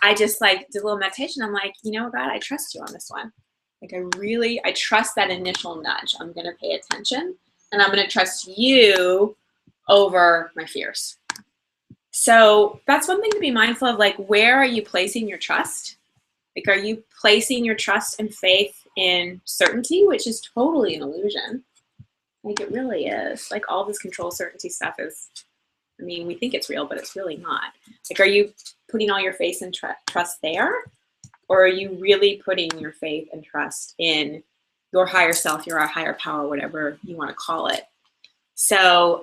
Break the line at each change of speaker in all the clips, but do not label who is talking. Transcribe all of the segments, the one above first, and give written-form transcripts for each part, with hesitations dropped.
I just like did a little meditation. I'm like, you know, God, I trust you on this one. Like I trust that initial nudge. I'm going to pay attention and I'm going to trust you over my fears. So that's one thing to be mindful of. Like, where are you placing your trust? Like, are you placing your trust and faith in certainty, which is totally an illusion? Like, it really is. Like, all this control certainty stuff is, I mean, we think it's real, but it's really not. Like, are you putting all your faith and trust there? Or are you really putting your faith and trust in your higher self, your higher power, whatever you want to call it? So,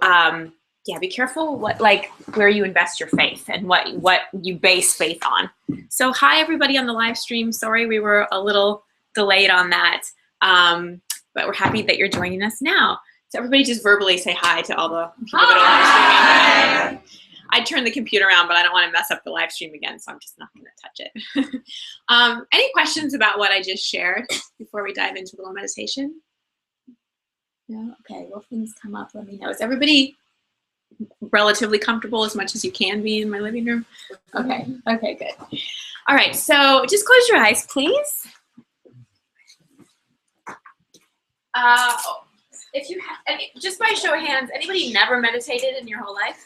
yeah, be careful where you invest your faith and what you base faith on. So, hi everybody on the live stream. Sorry we were a little delayed on that, but we're happy that you're joining us now. So everybody just verbally say hi to all the people that are live streaming. I turned the computer around, but I don't want to mess up the live stream again, so I'm just not going to touch it. Any questions about what I just shared before we dive into a little meditation? No? Okay, well, if things come up, let me know. Is everybody relatively comfortable as much as you can be in my living room? Okay, okay, good. All right, so just close your eyes, please. If you have, just by show of hands, anybody never meditated in your whole life?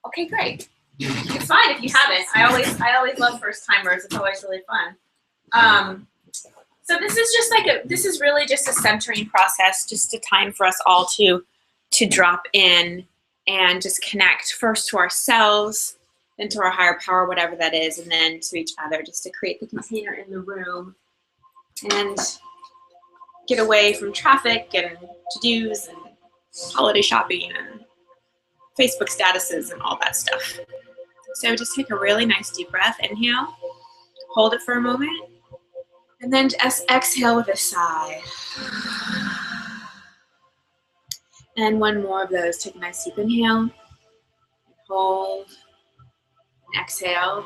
Okay, great. It's fine if you haven't. I always love first timers. It's always really fun. So this is just this is really just a centering process, just a time for us all to drop in and just connect first to ourselves, then to our higher power, whatever that is, and then to each other, just to create the container in the room and get away from traffic and to-dos and holiday shopping and Facebook statuses and all that stuff. So just take a really nice deep breath. Inhale, hold it for a moment, and then just exhale with a sigh. And one more of those. Take a nice deep inhale, hold, and exhale.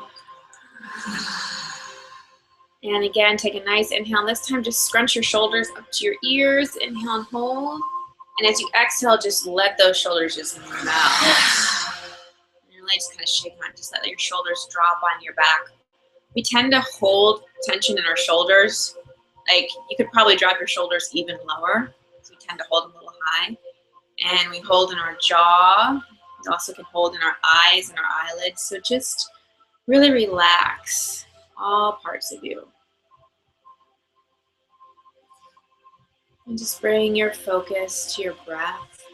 And again, take a nice inhale. This time, just scrunch your shoulders up to your ears. Inhale and hold. And as you exhale, just let those shoulders just melt. And really just kind of shake them out. Just let your shoulders drop on your back. We tend to hold tension in our shoulders. Like, you could probably drop your shoulders even lower. So we tend to hold them a little high. And we hold in our jaw. We also can hold in our eyes and our eyelids. So just really relax all parts of you. And just bring your focus to your breath.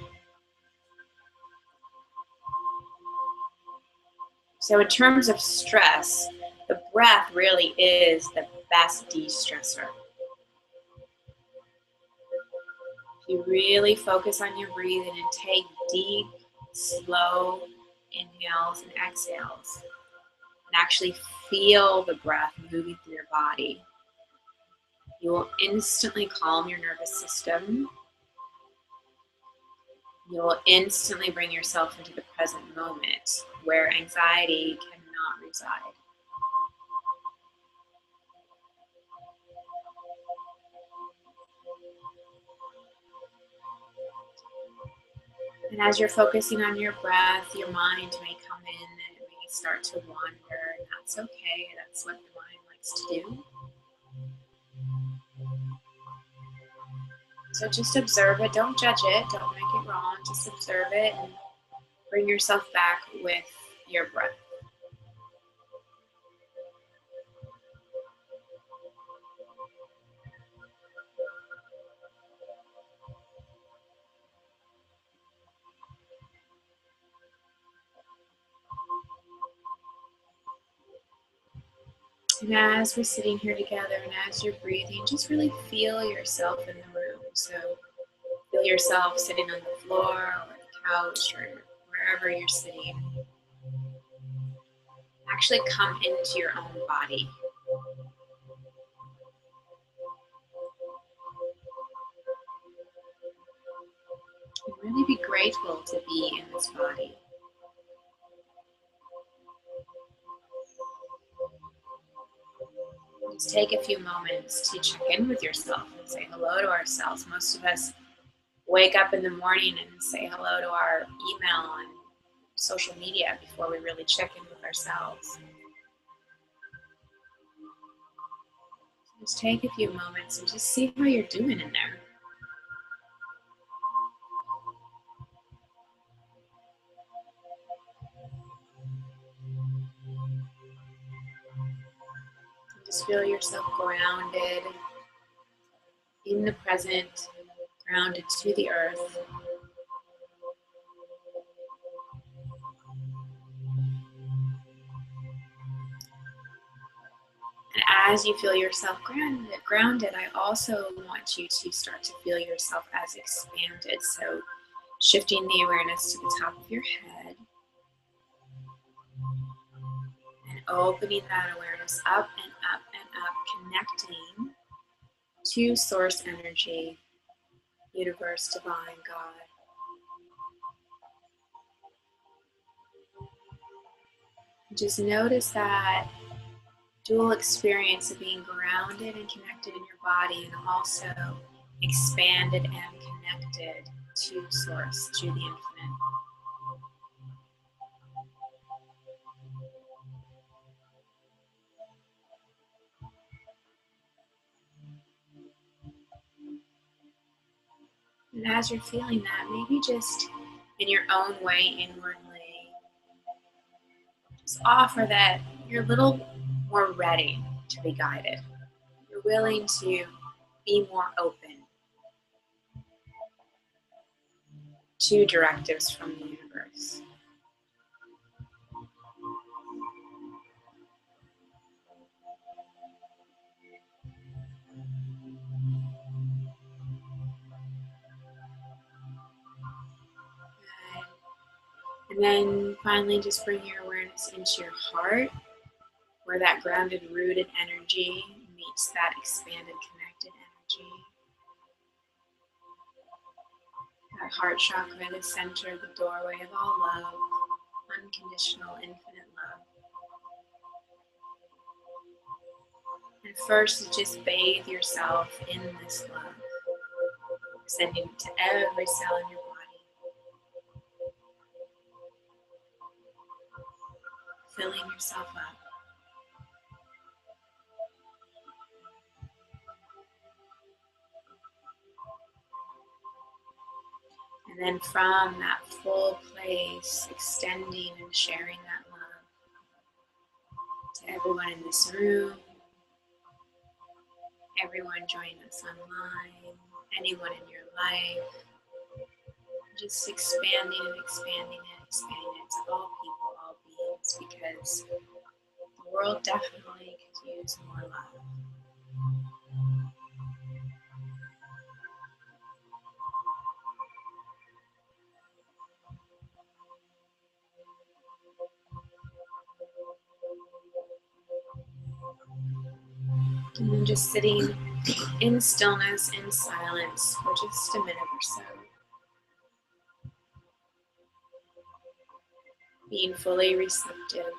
So in terms of stress, the breath really is the best de-stressor. If you really focus on your breathing and take deep, slow inhales and exhales, and actually feel the breath moving through your body, you will instantly calm your nervous system. You will instantly bring yourself into the present moment where anxiety cannot reside. And as you're focusing on your breath, your mind may come in and it may start to wander, and that's okay. That's what the mind likes to do. So just observe it. Don't judge it. Don't make it wrong. Just observe it and bring yourself back with your breath. And as we're sitting here together and as you're breathing, just really feel yourself in the room. So feel yourself sitting on the floor or the couch or wherever you're sitting. Actually come into your own body. And really be grateful to be in this body. Just take a few moments to check in with yourself and say hello to ourselves. Most of us wake up in the morning and say hello to our email and social media before we really check in with ourselves. Just take a few moments and just see how you're doing in there. Just feel yourself grounded in the present, grounded to the earth. And as you feel yourself grounded, I also want you to start to feel yourself as expanded. So shifting the awareness to the top of your head and opening that awareness up and up and up, connecting to source energy, universe, divine, God. Just notice that dual experience of being grounded and connected in your body and also expanded and connected to source, to the infinite. And as you're feeling that, maybe just in your own way inwardly, just offer that you're a little more ready to be guided. You're willing to be more open to directives from the universe. And then finally, just bring your awareness into your heart, where that grounded, rooted energy meets that expanded, connected energy. That heart chakra, the center, the doorway of all love, unconditional, infinite love. And first, just bathe yourself in this love, sending it to every cell in your body, filling yourself up. And then from that full place, extending and sharing that love to everyone in this room, everyone joining us online, anyone in your life, just expanding and expanding and expanding it to all people, all beings, because the world definitely could use more love. And then just sitting in stillness, in silence for just a minute or so. Being fully receptive.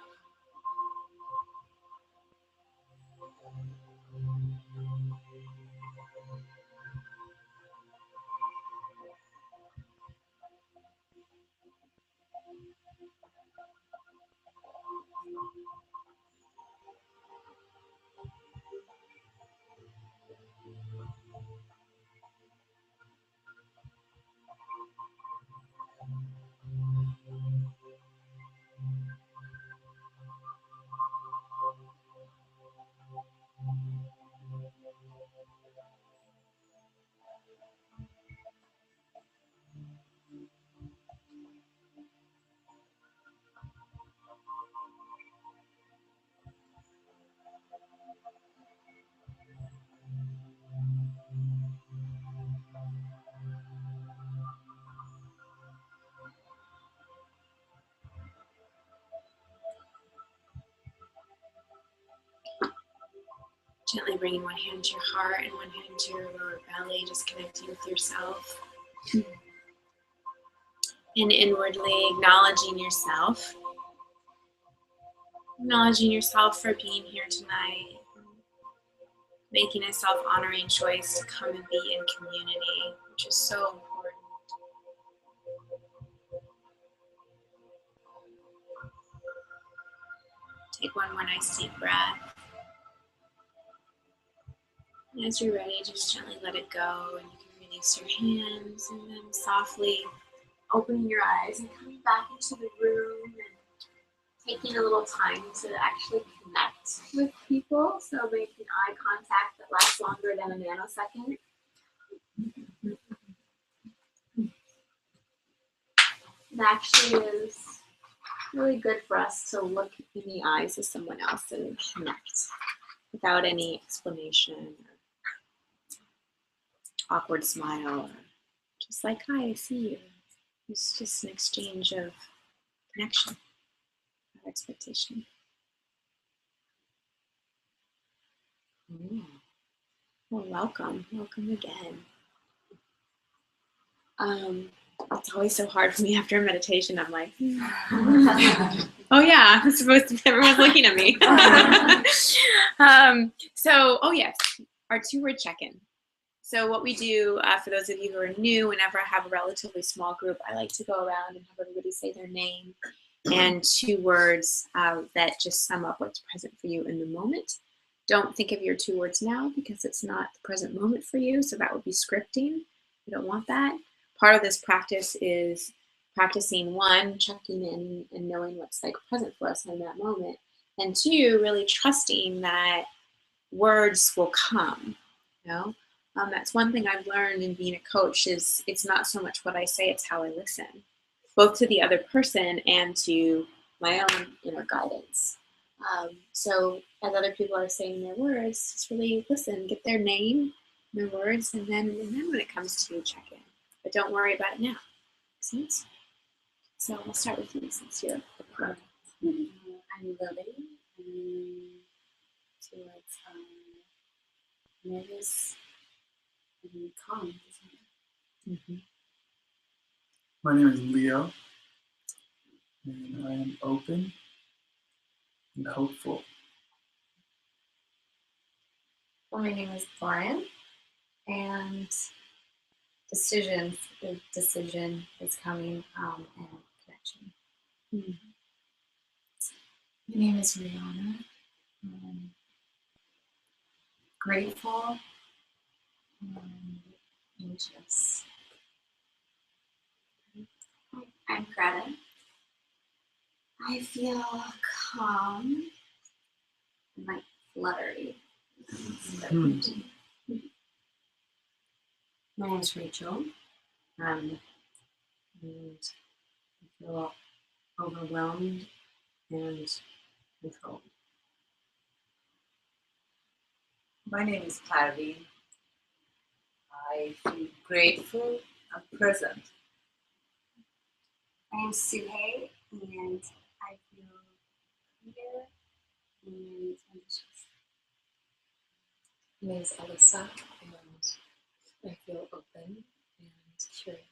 Gently bringing one hand to your heart and one hand to your lower belly, just connecting with yourself. And inwardly acknowledging yourself. Acknowledging yourself for being here tonight. Making a self-honoring choice to come and be in community, which is so important. Take one more nice deep breath. And as you're ready, just gently let it go, and you can release your hands, and then softly opening your eyes and coming back into the room and taking a little time to actually connect with people. So making eye contact that lasts longer than a nanosecond. It actually is really good for us to look in the eyes of someone else and connect without any explanation or awkward smile, or just like, hi, I see you. It's just an exchange of connection, not expectation. Well, welcome again. It's always so hard for me after a meditation. I'm like, oh yeah, I'm supposed to. Everyone's looking at me. Oh yes, our 2-word check-in. So what we do, for those of you who are new, whenever I have a relatively small group, I like to go around and have everybody say their name and 2 words that just sum up what's present for you in the moment. Don't think of your 2 words now because it's not the present moment for you, so that would be scripting. You don't want that. Part of this practice is practicing, 1, checking in and knowing what's like present for us in that moment, and 2, really trusting that words will come. You know, that's one thing I've learned in being a coach is it's not so much what I say, it's how I listen, both to the other person and to my own inner guidance. So as other people are saying their words, just really listen, get their name, their words, and then when it comes to check in. But don't worry about it now. Make sense? So I'll start with you since you're the pro.
I'm Lily. Towards nervous and calm.
My name is Leo, and I am open and hopeful.
Well, my name is Lauren, and decision is coming, and connection.
My name is Rihanna. Grateful and anxious.
I'm Greta. I feel calm and like fluttery.
My name is Rachel. And I feel overwhelmed and controlled.
My name is Clarity. I feel grateful and present.
My name is Suhei, and I feel clear and ambitious.
My name is Alyssa, and I feel open and curious.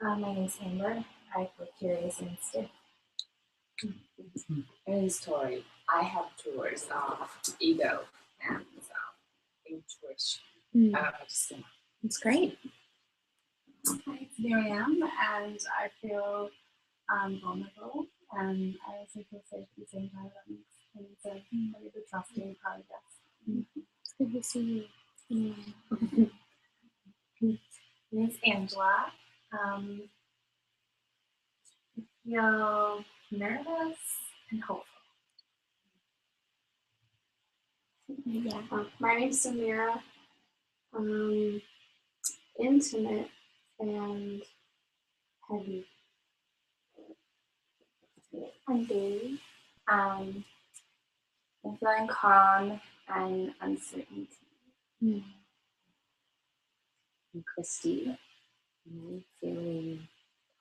My name is Amber. I feel curious and stiff.
My name is Tori. I have 2 words, ego and intuition.
That's great.
Hi, it's Miriam, and I feel vulnerable, and I also feel safe at the same time. That makes things a really good trusting part, I guess.
It's good to see you.
My name is Angela. I feel nervous and hopeful.
Yeah. My name's Samira. Intimate and heavy.
I'm Dave. I'm feeling calm and uncertainty.
I'm Christy, and I'm feeling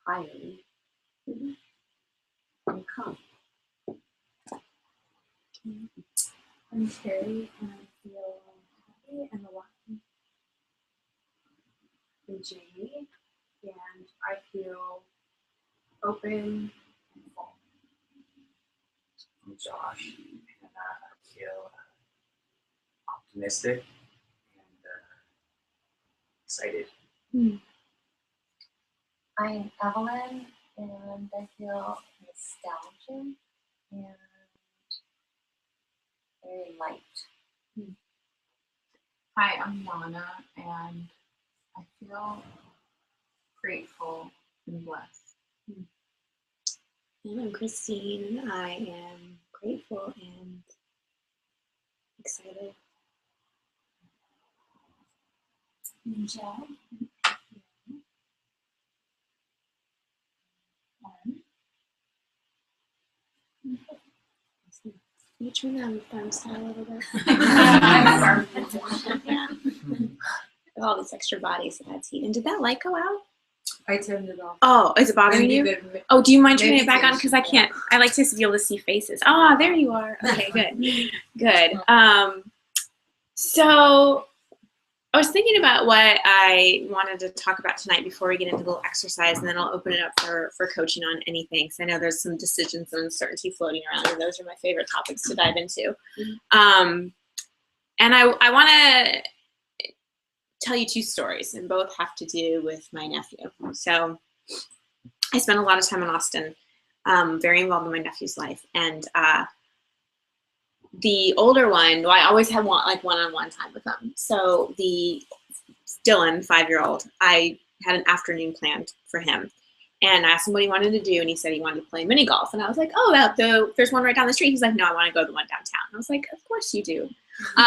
tired and calm.
I'm Carrie, and I feel happy and alive.
I'm Jamie, and I feel open and full.
I'm Josh, and I feel optimistic and excited.
I'm Evelyn, and I feel nostalgia and very light.
Hi, I'm Yana, and I feel grateful and blessed.
And I'm Christine, and I am grateful and excited.
Michelle.
Can you turn down the thermostat a little bit? Yeah. With all these extra bodies that adds heat. And did that light go out?
I turned it off.
Oh, is it bothering
Maybe
you?
the-
Oh, do you mind turning it back on?
Meditation,
Because I can't. I like to be able to see faces. Ah, there you are. Okay, good. Good. So I was thinking about what I wanted to talk about tonight before we get into a little exercise, and then I'll open it up for coaching on anything. Because I know there's some decisions and uncertainty floating around, and those are my favorite topics to dive into. And I want to tell you two stories, and both have to do with my nephew. So I spent a lot of time in Austin, very involved in my nephew's life, and the older one, well, I always had one-on-one time with him. So the Dylan, 5-year-old, I had an afternoon planned for him, and I asked him what he wanted to do, and he said he wanted to play mini golf. And I was like, oh, there's one right down the street. He's like, no, I want to go to the one downtown. And I was like, of course you do. So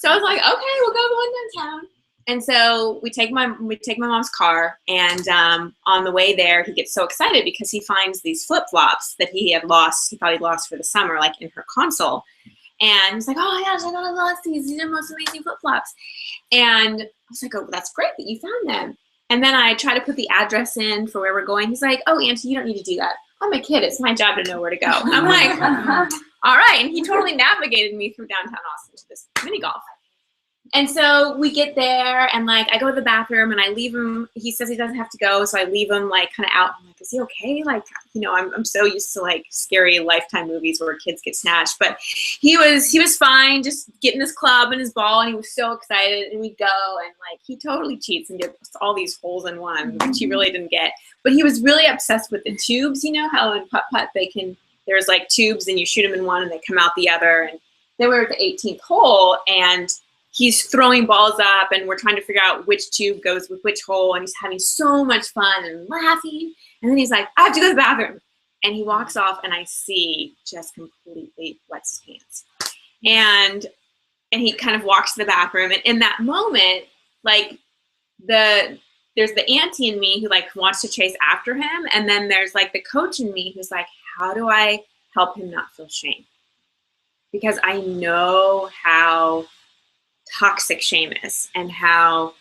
I was like, okay, we'll go to the one downtown. And so we take my mom's car, and on the way there, he gets so excited because he finds these flip-flops that he had lost. He thought he lost for the summer, like in her console. And he's like, oh my gosh, I thought I lost these. These are the most amazing flip-flops. And I was like, oh, that's great that you found them. And then I try to put the address in for where we're going. He's like, oh, Auntie, you don't need to do that. I'm a kid. It's my job to know where to go. I'm like, all right. And he totally navigated me through downtown Austin to this mini golf. And so we get there, and like I go to the bathroom, and I leave him. He says he doesn't have to go, so I leave him like kind of out. I'm like, is he okay? Like, you know, I'm so used to like scary Lifetime movies where kids get snatched, but he was fine, just getting his club and his ball, and he was so excited. And we go, and like he totally cheats and gets all these holes in one, which he really didn't get. But he was really obsessed with the tubes. You know how in putt-putt there's like tubes, and you shoot them in one, and they come out the other. And then we were at the 18th hole, and he's throwing balls up, and we're trying to figure out which tube goes with which hole, and he's having so much fun and laughing. And then he's like, I have to go to the bathroom. And he walks off, and I see just completely wets his pants. And he kind of walks to the bathroom, and in that moment, like there's the auntie in me who like wants to chase after him, and then there's like the coach in me who's like, how do I help him not feel shame? Because I know how toxic shame is, and how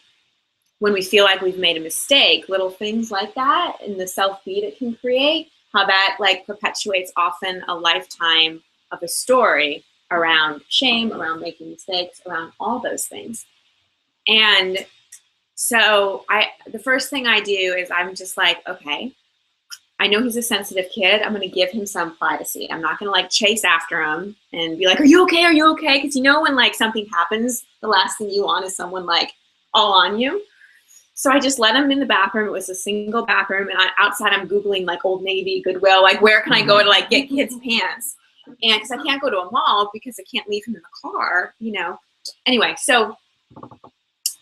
when we feel like we've made a mistake, little things like that and the self-beat it can create, how that like perpetuates often a lifetime of a story around shame, around making mistakes, around all those things. And so the first thing I do is I'm just like, okay, I know he's a sensitive kid. I'm going to give him some privacy. I'm not going to like chase after him and be like, are you okay? Are you okay? Because you know when like something happens, the last thing you want is someone like all on you. So I just let him in the bathroom. It was a single bathroom. And outside I'm Googling like Old Navy, Goodwill, like where can I go to like get kids' pants? And because I can't go to a mall because I can't leave him in the car, you know. Anyway, so,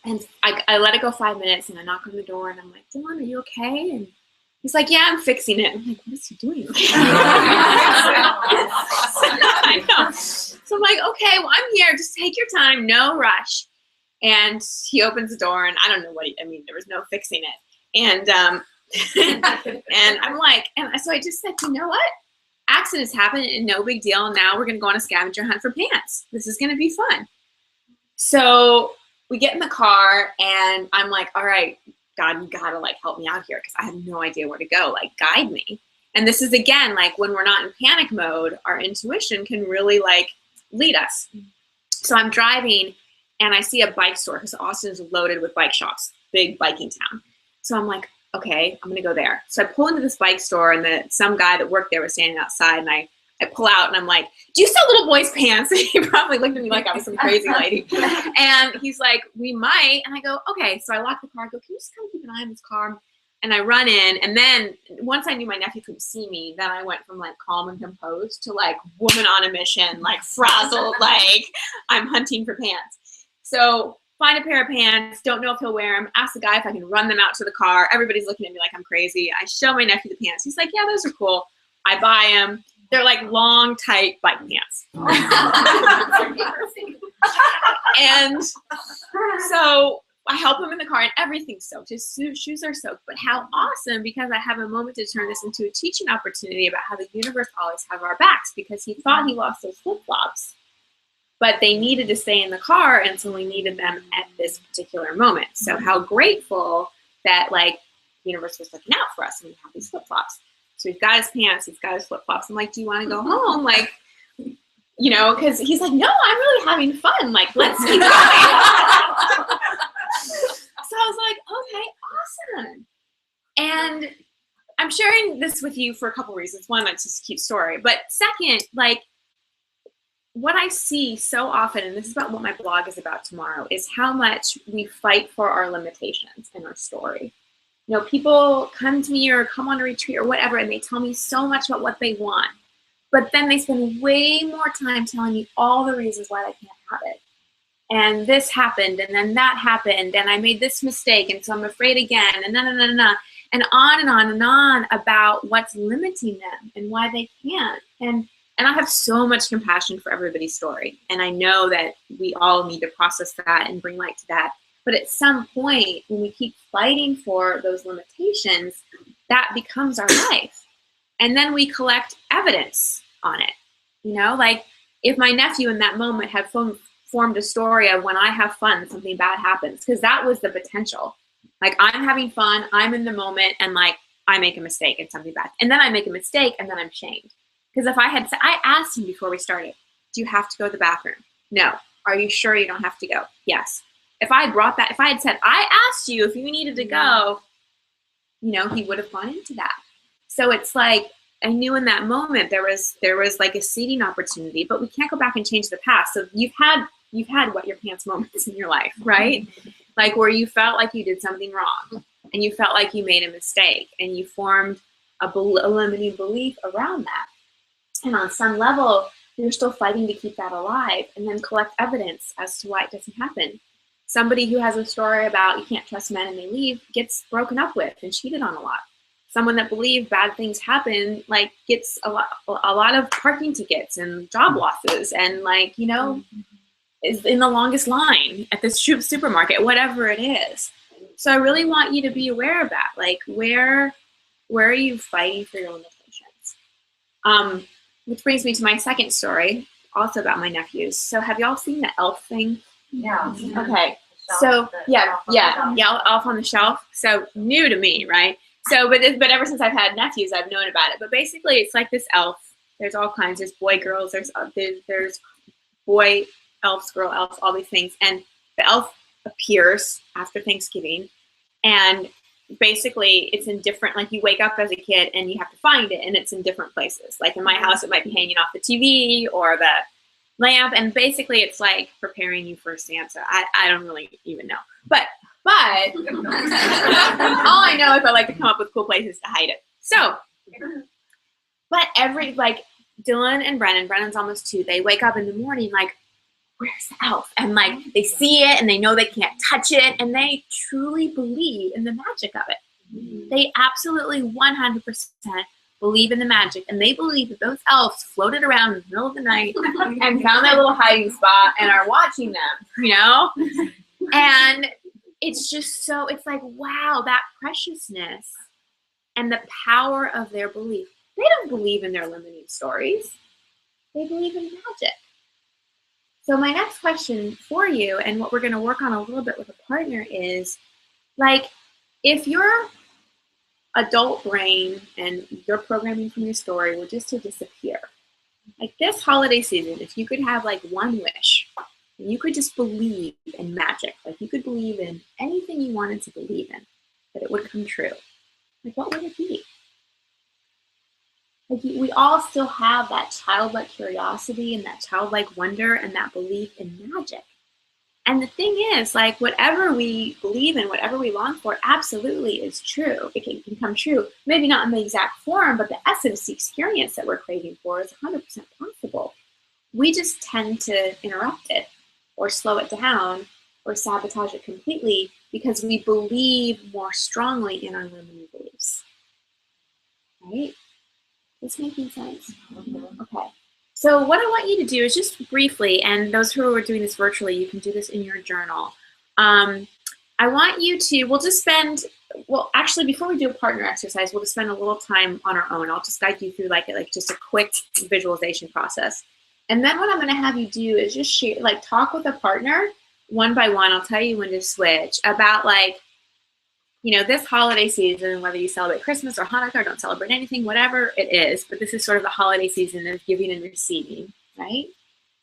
and I let it go 5 minutes, and I knock on the door, and I'm like, Dylan, are you okay? And he's like, yeah, I'm fixing it. I'm like, what is he doing? I know. So I'm like, okay, well, I'm here. Just take your time. No rush. And he opens the door, and I don't know there was no fixing it. And and I'm like, and so I just said, you know what? Accidents happen, and no big deal. Now we're going to go on a scavenger hunt for pants. This is going to be fun. So we get in the car, and I'm like, all right, God, you gotta like help me out here because I have no idea where to go. Like, guide me. And this is again, like when we're not in panic mode, our intuition can really like lead us. So I'm driving, and I see a bike store because Austin's loaded with bike shops, big biking town. So I'm like, okay, I'm gonna go there. So I pull into this bike store, and some guy that worked there was standing outside, and I pull out, and I'm like, do you sell little boys' pants? And he probably looked at me like I was some crazy lady. And he's like, we might. And I go, okay. So I lock the car. I go, can you just kind of keep an eye on this car? And I run in. And then once I knew my nephew couldn't see me, then I went from like calm and composed to like woman on a mission, like frazzled, like I'm hunting for pants. So find a pair of pants, don't know if he'll wear them, ask the guy if I can run them out to the car. Everybody's looking at me like I'm crazy. I show my nephew the pants. He's like, yeah, those are cool. I buy them. They're like long, tight bike pants. And so I help him in the car and everything's soaked. His shoes are soaked. But how awesome, because I have a moment to turn this into a teaching opportunity about how the universe always have our backs, because he thought he lost those flip-flops, but they needed to stay in the car, and so we needed them at this particular moment. So how grateful that like the universe was looking out for us and we have these flip-flops. So he's got his pants, he's got his flip-flops. I'm like, do you want to go home? Like, you know, because he's like, no, I'm really having fun. Like, let's keep going. So I was like, okay, awesome. And I'm sharing this with you for a couple reasons. One, it's just a cute story. But second, like, what I see so often, and this is about what my blog is about tomorrow, is how much we fight for our limitations in our story. You know, people come to me or come on a retreat or whatever, and they tell me so much about what they want. But then they spend way more time telling me all the reasons why they can't have it. And this happened, and then that happened, and I made this mistake, and so I'm afraid again, and and on and on and on about what's limiting them and why they can't. And I have so much compassion for everybody's story, and I know that we all need to process that and bring light to that. But at some point, when we keep fighting for those limitations, that becomes our life. And then we collect evidence on it. You know, like if my nephew in that moment had formed a story of when I have fun, something bad happens, because that was the potential. Like I'm having fun, I'm in the moment, and like I make a mistake and something bad. And then I make a mistake and then I'm shamed. Because if I had said, I asked him before we started, do you have to go to the bathroom? No. Are you sure you don't have to go? Yes. If I had said, I asked you if you needed to go, you know, he would have gone into that. So it's like, I knew in that moment there was like a seeding opportunity, but we can't go back and change the past. So you've had wet your pants moments in your life, right? Like where you felt like you did something wrong and you felt like you made a mistake and you formed a limiting belief around that. And on some level, you're still fighting to keep that alive and then collect evidence as to why it doesn't happen. Somebody who has a story about you can't trust men and they leave gets broken up with and cheated on a lot. Someone that believed bad things happen, like gets a lot of parking tickets and job losses and like, you know, is in the longest line at this supermarket, whatever it is. So I really want you to be aware of that. Like where are you fighting for your limitations? Which brings me to my second story, also about my nephews. So have y'all seen the elf thing?
Yeah.
Okay. So elf on the shelf. So new to me, right? So, but ever since I've had nephews, I've known about it. But basically, it's like this elf. There's all kinds. There's boy, girls. There's boy elves, girl elves, all these things. And the elf appears after Thanksgiving, and basically, it's in different. Like you wake up as a kid, and you have to find it, and it's in different places. Like in my house, it might be hanging off the TV or the lamp, and basically, it's like preparing you for Santa. I don't really even know, but all I know is I like to come up with cool places to hide it. So, but like Dylan and Brennan's almost 2, they wake up in the morning like, where's the elf? And like they see it and they know they can't touch it and they truly believe in the magic of it. They absolutely 100% believe in the magic, and they believe that those elves floated around in the middle of the night and found their little hiding spot and are watching them, you know? And it's just so, it's like, wow, that preciousness and the power of their belief. They don't believe in their limiting stories. They believe in magic. So my next question for you, and what we're going to work on a little bit with a partner, is like, if your adult brain and your programming from your story were just to disappear, like this holiday season, if you could have like one wish, you could just believe in magic. Like you could believe in anything you wanted to believe in, that it would come true. Like what would it be? Like we all still have that childlike curiosity and that childlike wonder and that belief in magic. And the thing is, like whatever we believe in, whatever we long for, absolutely is true. It can come true. Maybe not in the exact form, but the essence, the experience that we're craving for is 100% possible. We just tend to interrupt it or slow it down or sabotage it completely because we believe more strongly in our limiting beliefs. Right? This making sense? Okay. So what I want you to do is just briefly, and those who are doing this virtually, you can do this in your journal. I want you to, we'll just spend, well, actually, before we do a partner exercise, we'll just spend a little time on our own. I'll just guide you through like just a quick visualization process. And then what I'm going to have you do is just share, like talk with a partner one by one. I'll tell you when to switch about like, you know, this holiday season, whether you celebrate Christmas or Hanukkah or don't celebrate anything, whatever it is, but this is sort of the holiday season of giving and receiving, right?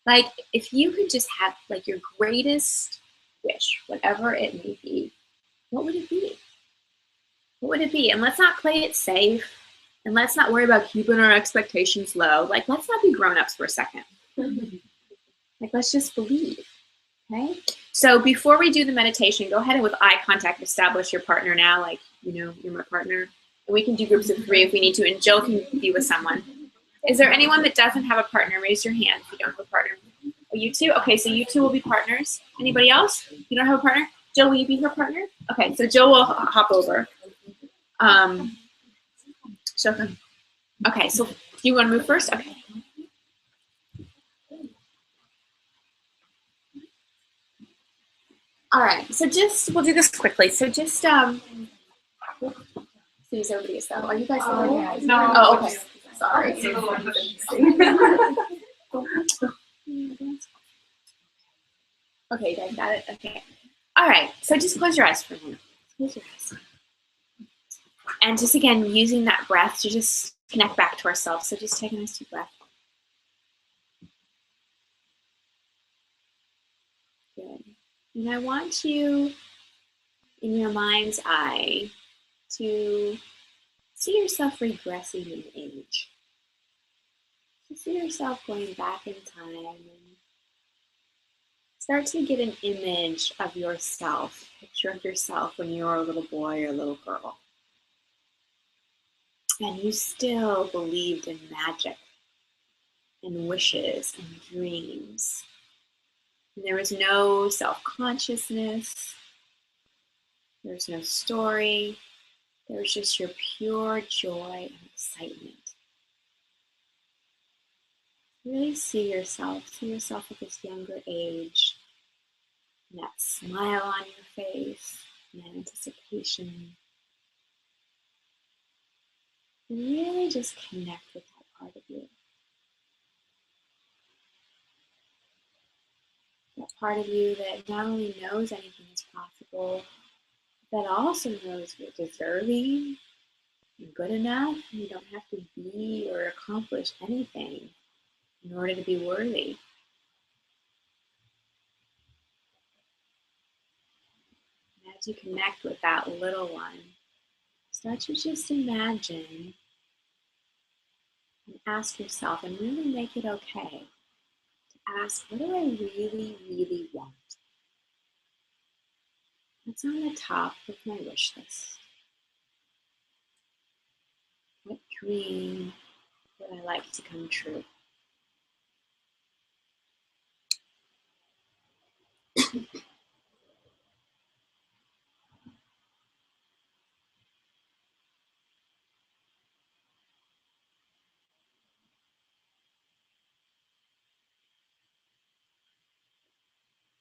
Like if you could just have like your greatest wish, whatever it may be, what would it be? What would it be? And let's not play it safe. And let's not worry about keeping our expectations low. Like, let's not be grown-ups for a second. Like, let's just believe, okay? So before we do the meditation, go ahead and with eye contact, establish your partner now. Like, you know, you're my partner. And we can do groups of 3 if we need to. And Jill can be with someone. Is there anyone that doesn't have a partner? Raise your hand if you don't have a partner. Oh, you two? Okay, so you two will be partners. Anybody else? You don't have a partner? Jill, will you be her partner? Okay, so Jill will hop over. Okay, so do you want to move first? Okay. All right, so just, we'll do this quickly. So just, please, everybody is that. Are you guys there?
No.
Oh, okay. Sorry. Okay, you guys got it? Okay. All right, so just close your eyes for a minute. Close your eyes. And just again, using that breath to just connect back to ourselves. So just take a nice deep breath. Good. And I want you, in your mind's eye, to see yourself regressing in age. So see yourself going back in time and start to get an image of yourself, picture of yourself when you were a little boy or a little girl. And you still believed in magic and wishes and dreams. And there was no self-consciousness. There was no story. There was just your pure joy and excitement. Really see yourself at this younger age, and that smile on your face, and that anticipation. And really just connect with that part of you. That part of you that not only knows anything is possible, but also knows you're deserving and good enough. And you don't have to be or accomplish anything in order to be worthy. And as you connect with that little one, start to just imagine and ask yourself, and really make it okay to ask, what do I really, really want? What's on the top of my wish list? What dream would I like to come true?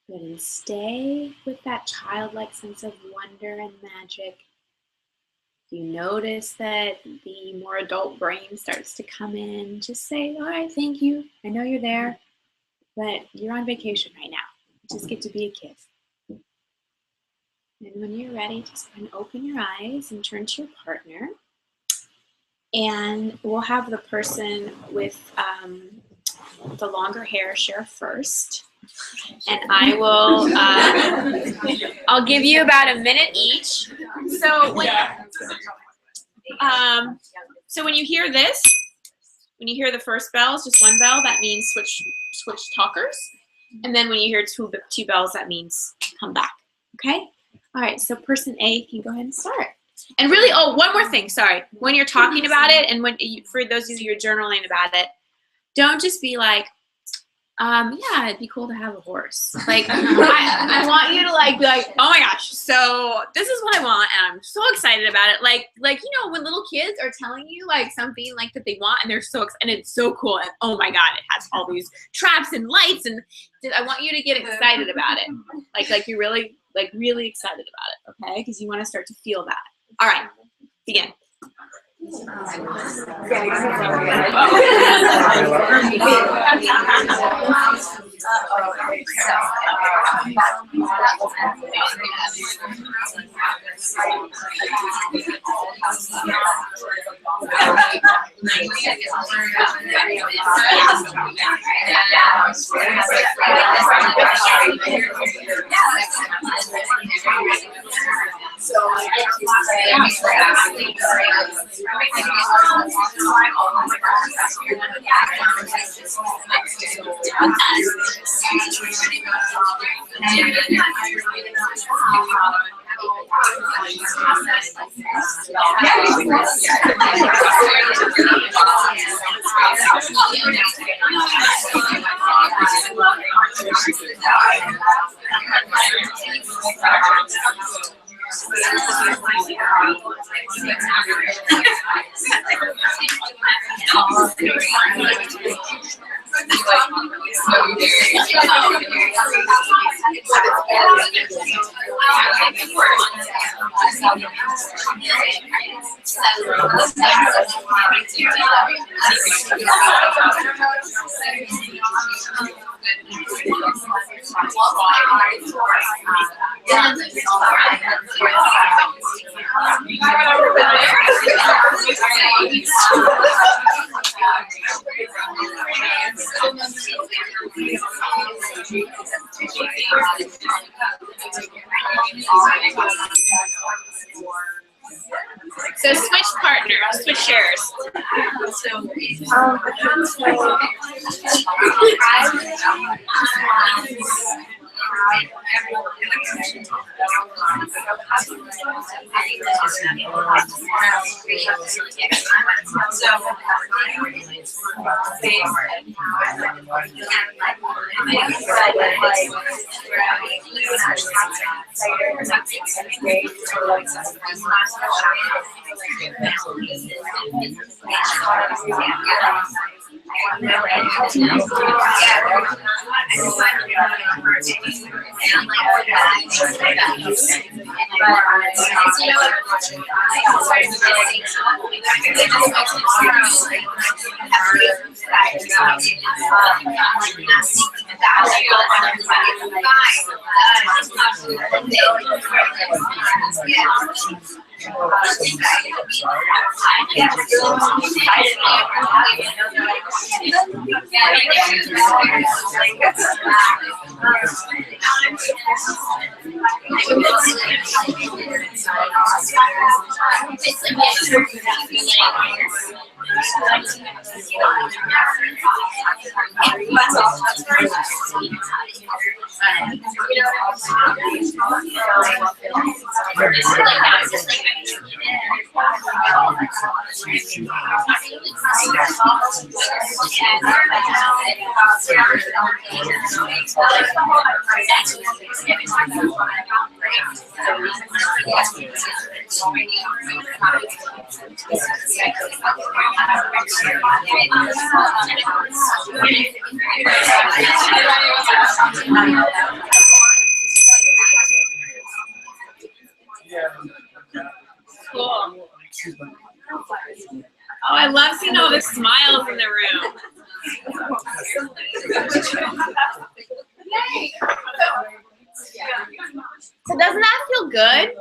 Good, and stay with that childlike sense of wonder and magic. If you notice that the more adult brain starts to come in, just say, all right, thank you. I know you're there, but you're on vacation right now. You just get to be a kid. And when you're ready, just go and open your eyes and turn to your partner. And we'll have the person with the longer hair share first. And I will, I'll give you about a minute each. So when you hear this, when you hear the first bell, it's just one bell, that means switch talkers. And then when you hear two bells, that means come back, okay? All right, so person A can go ahead and start. And really, oh, one more thing, sorry. When you're talking about it, and for those of you who are journaling about it, don't just be like, Yeah, it'd be cool to have a horse. Like, I want you to like be like, oh my gosh, so this is what I want, and I'm so excited about it. Like you know, when little kids are telling you like something like that they want, and they're so and it's so cool, and oh my god, it has all these traps and lights, and I want you to get excited about it. Like you're really excited about it, okay? Because you want to start to feel that. All right, begin. So switch partners, switch shares. Cool. Oh, I love seeing all the smiles in the room. So doesn't that feel good?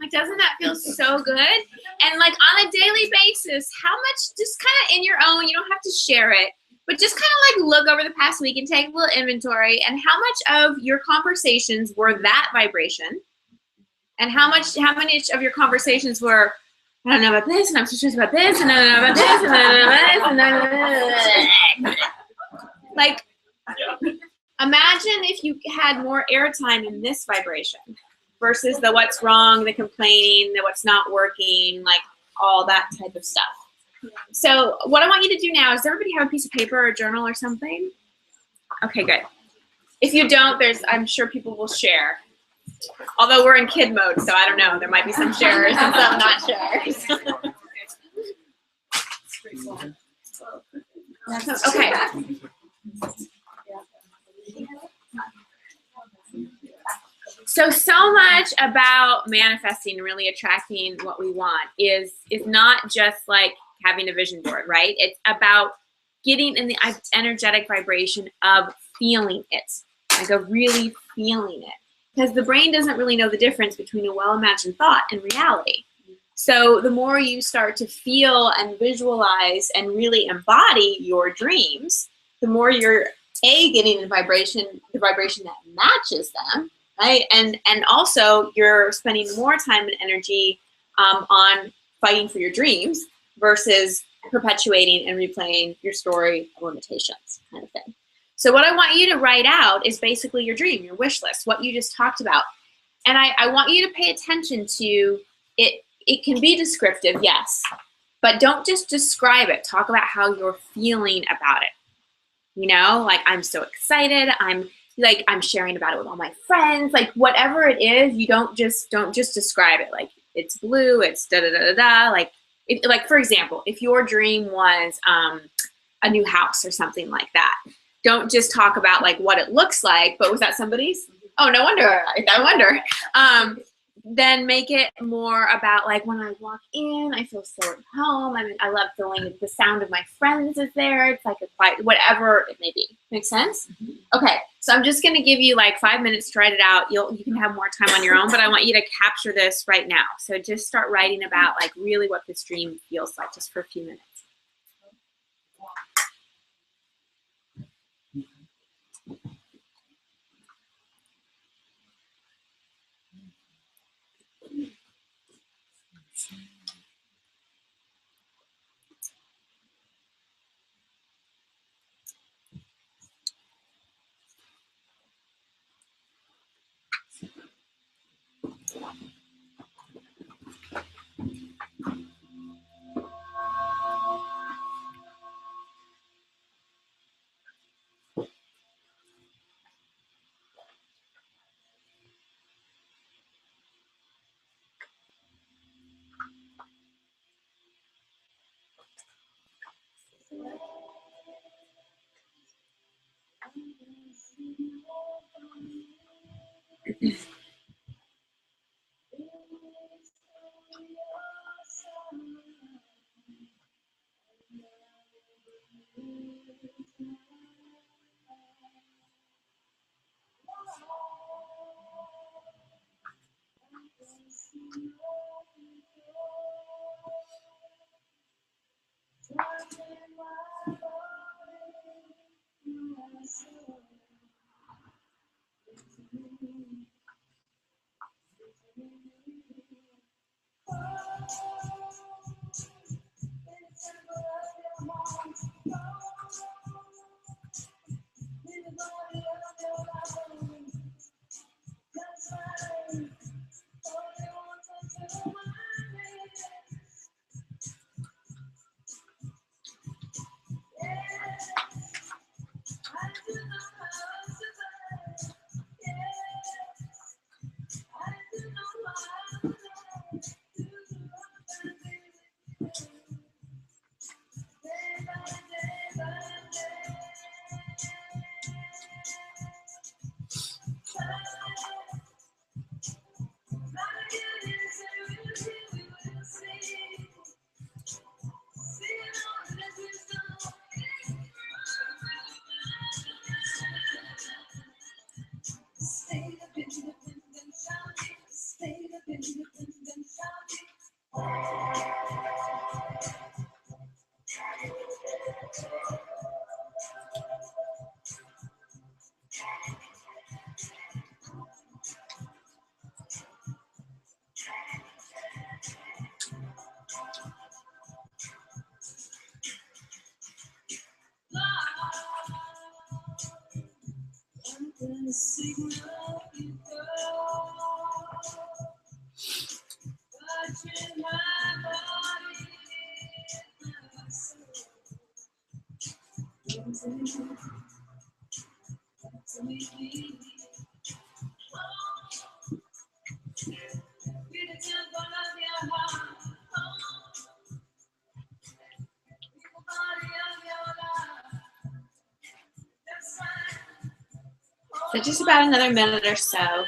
Like, doesn't that feel so good? And like on a daily basis, how much, just kind of in your own, you don't have to share it, but just kind of like look over the past week and take a little inventory, and how much of your conversations were that vibration, and how many of your conversations were, I don't know about this, and I'm so stressed about this, and I don't know about this, and I don't know about this, and I don't know about this. Like, imagine if you had more airtime in this vibration versus the what's wrong, the complaining, the what's not working, like all that type of stuff. So what I want you to do now is, everybody have a piece of paper or a journal or something? Okay, good. If you don't, I'm sure people will share. Although we're in kid mode, so I don't know. There might be some sharers and some not sharers. Okay. So much about manifesting and really attracting what we want is not just like having a vision board, right? It's about getting in the energetic vibration of feeling it, like of really feeling it. Because the brain doesn't really know the difference between a well-imagined thought and reality. So the more you start to feel and visualize and really embody your dreams, the more you're getting the vibration that matches them, right? And also you're spending more time and energy on fighting for your dreams versus perpetuating and replaying your story of limitations, kind of thing. So what I want you to write out is basically your dream, your wish list, what you just talked about. And I want you to pay attention to it. It can be descriptive, yes, but don't just describe it. Talk about how you're feeling about it. You know, like I'm so excited. I'm sharing about it with all my friends. Like whatever it is, you don't just describe it. Like it's blue, it's da da da da da. Like for example, if your dream was a new house or something like that, don't just talk about like what it looks like. But was that somebody's? Oh, no wonder. I wonder. Then make it more about like when I walk in, I feel so at home. I mean, I love feeling the sound of my friends is there. It's like a quiet, whatever it may be. Make sense? Okay, so I'm just going to give you like 5 minutes to write it out. You can have more time on your own, but I want you to capture this right now. So just start writing about like really what this dream feels like just for a few minutes. So just about another minute or so.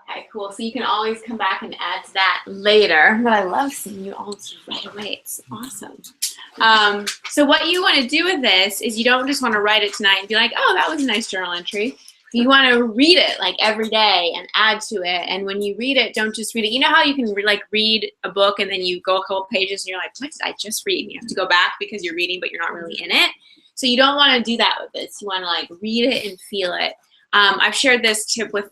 Okay, cool. So you can always come back and add to that later. But I love seeing you all right away. It's awesome. So what you want to do with this is you don't just want to write it tonight and be like, oh, that was a nice journal entry. You want to read it like every day and add to it. And when you read it, don't just read it. You know how you can read a book and then you go a couple pages and you're like, what did I just read? And you have to go back because you're reading, but you're not really in it. So you don't want to do that with this. You want to like read it and feel it. I've shared this tip with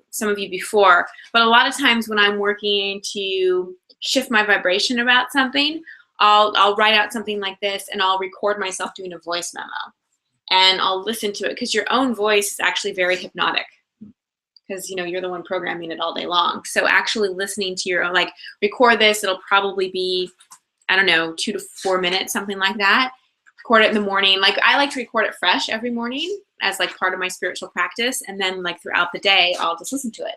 some of you before, but a lot of times when I'm working to shift my vibration about something, I'll write out something like this and I'll record myself doing a voice memo. And I'll listen to it because your own voice is actually very hypnotic because, you know, you're the one programming it all day long. So actually listening to your own, like record this, it'll probably be, I don't know, 2 to 4 minutes, something like that. Record it in the morning. Like I like to record it fresh every morning as like part of my spiritual practice. And then like throughout the day, I'll just listen to it.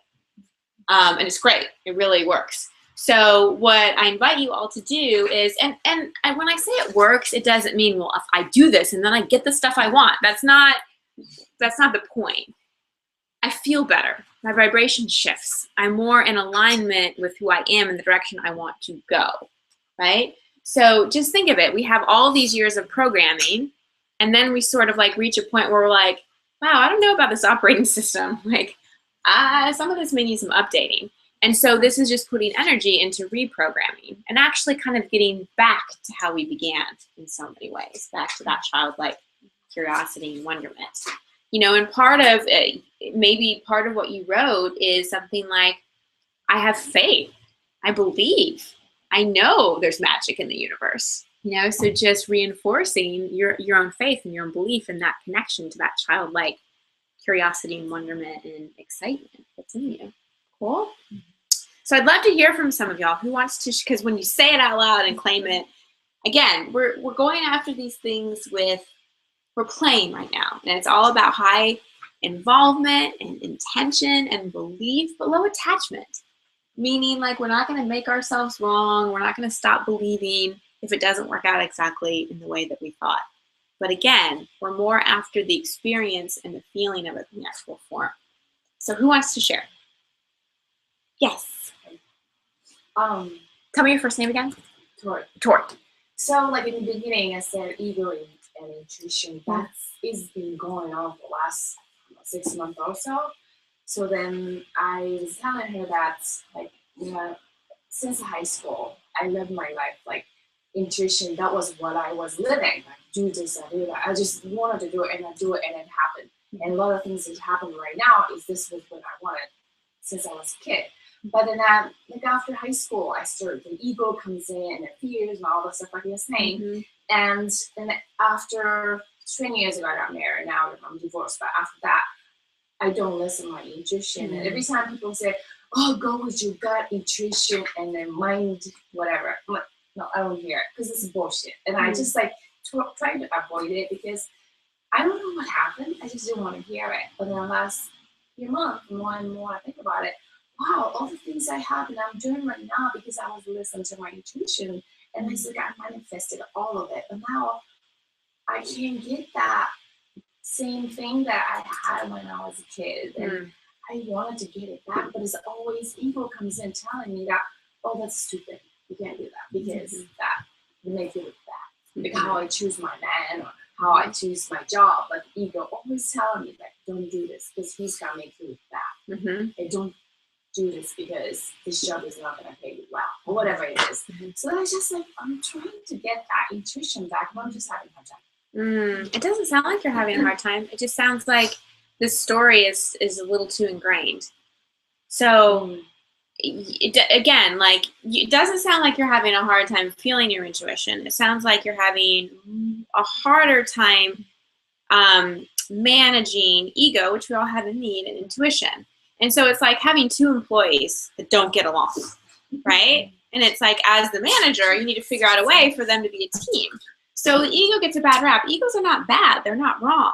And it's great. It really works. So what I invite you all to do is, and when I say it works, it doesn't mean, well, if I do this and then I get the stuff I want. That's not the point. I feel better. My vibration shifts. I'm more in alignment with who I am and the direction I want to go, right? So just think of it. We have all these years of programming, and then we sort of like reach a point where we're like, wow, I don't know about this operating system. Like, some of this may need some updating. And so this is just putting energy into reprogramming and actually kind of getting back to how we began in so many ways, back to that childlike curiosity and wonderment. You know, and part of maybe part of what you wrote is something like, I have faith, I believe, I know there's magic in the universe. You know, so just reinforcing your own faith and your own belief and that connection to that childlike curiosity and wonderment and excitement that's in you. Cool. So I'd love to hear from some of y'all who wants to, because when you say it out loud and claim it, again, we're going after these things we're playing right now. And it's all about high involvement and intention and belief, but low attachment. Meaning like we're not going to make ourselves wrong. We're not going to stop believing if it doesn't work out exactly in the way that we thought. But again, we're more after the experience and the feeling of it in the actual form. So who wants to share? Yes. Tell me your first name again. Tori.
So like in the beginning, I said ego and intuition. It's been going on for the last 6 months or so. So then I was telling her that, like, you know, since high school, I lived my life like intuition. That was what I was living. Like, do this, I do that. I just wanted to do it, and I do it, and it happened. And a lot of things that happen right now is this was what I wanted since I was a kid. But then, like after high school, I started the ego comes in and the fears and all the stuff like you're saying. And after 20 years ago, I got married. Now I'm divorced. But after that, I don't listen to my intuition. And every time people say, "Oh, go with your gut intuition and then mind whatever," I'm like, no, I don't hear it because it's bullshit. And I just like try to avoid it because I don't know what happened. I just didn't want to hear it. But then last few months, more and more I think about it. Wow, all the things I have and I'm doing right now because I was listening to my intuition, and it's like I manifested all of it. But now I can't get that same thing that I had when I was a kid, and I wanted to get it back, but it's always ego comes in telling me that, oh, that's stupid. You can't do that because that will make you look bad. Like how I choose my man or how I choose my job, like ego always telling me like, don't do this because he's gonna make you look bad. And don't do this because this job is not gonna pay you well or whatever it is. So I just like I'm trying to get that intuition back, but I'm just having a hard time.
It doesn't sound like you're having a hard time. It just sounds like this story is a little too ingrained. So again, like it doesn't sound like you're having a hard time feeling your intuition. It sounds like you're having a harder time managing ego, which we all have a need, and intuition. And so it's like having two employees that don't get along, right? And it's like as the manager, you need to figure out a way for them to be a team. So the ego gets a bad rap. Egos are not bad. They're not wrong.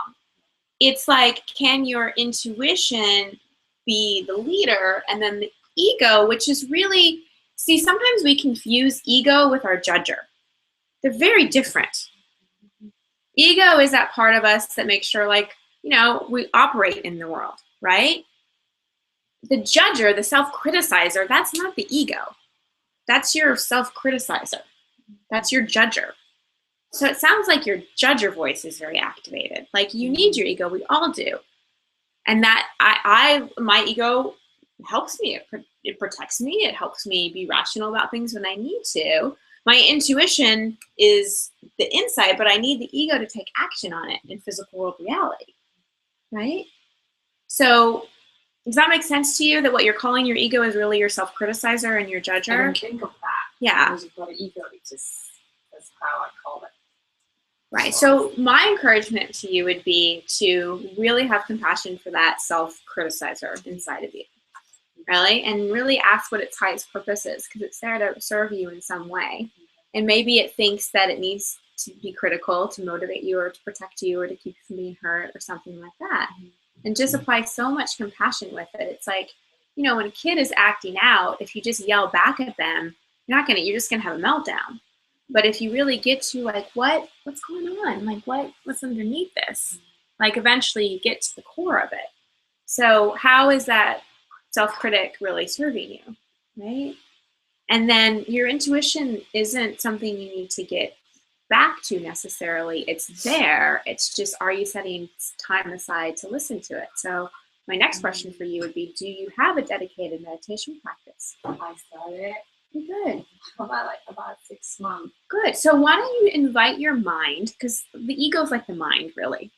It's like, can your intuition be the leader? And then the ego, which is really, see, sometimes we confuse ego with our judger. They're very different. Ego is that part of us that makes sure, like, you know, we operate in the world, right? The judger, the self-criticizer, that's not the ego. That's your self-criticizer. That's your judger. So it sounds like your judger voice is very activated. Like you need your ego, we all do. And that my ego helps me. It protects me. It helps me be rational about things when I need to. My intuition is the insight, but I need the ego to take action on it in physical world reality, right? So does that make sense to you that what you're calling your ego is really your self-criticizer and your judger?
I didn't think of that.
Yeah.
I just thought ego, that's how I call it.
Right. So my encouragement to you would be to really have compassion for that self-criticizer inside of you, really, and really ask what its highest purpose is, because it's there to serve you in some way. And maybe it thinks that it needs to be critical to motivate you or to protect you or to keep you from being hurt or something like that. And just apply so much compassion with it. It's like, you know, when a kid is acting out, if you just yell back at them, you're just gonna have a meltdown. But if you really get to like, what's going on? Like what's underneath this? Like eventually you get to the core of it. So how is that self-critic really serving you, right? And then your intuition isn't something you need to get back to necessarily. It's there. It's just, are you setting time aside to listen to it? So my next question for you would be, do you have a dedicated meditation practice?
I started
Good.
about 6 months.
Good. So why don't you invite your mind, because the ego is like the mind, really.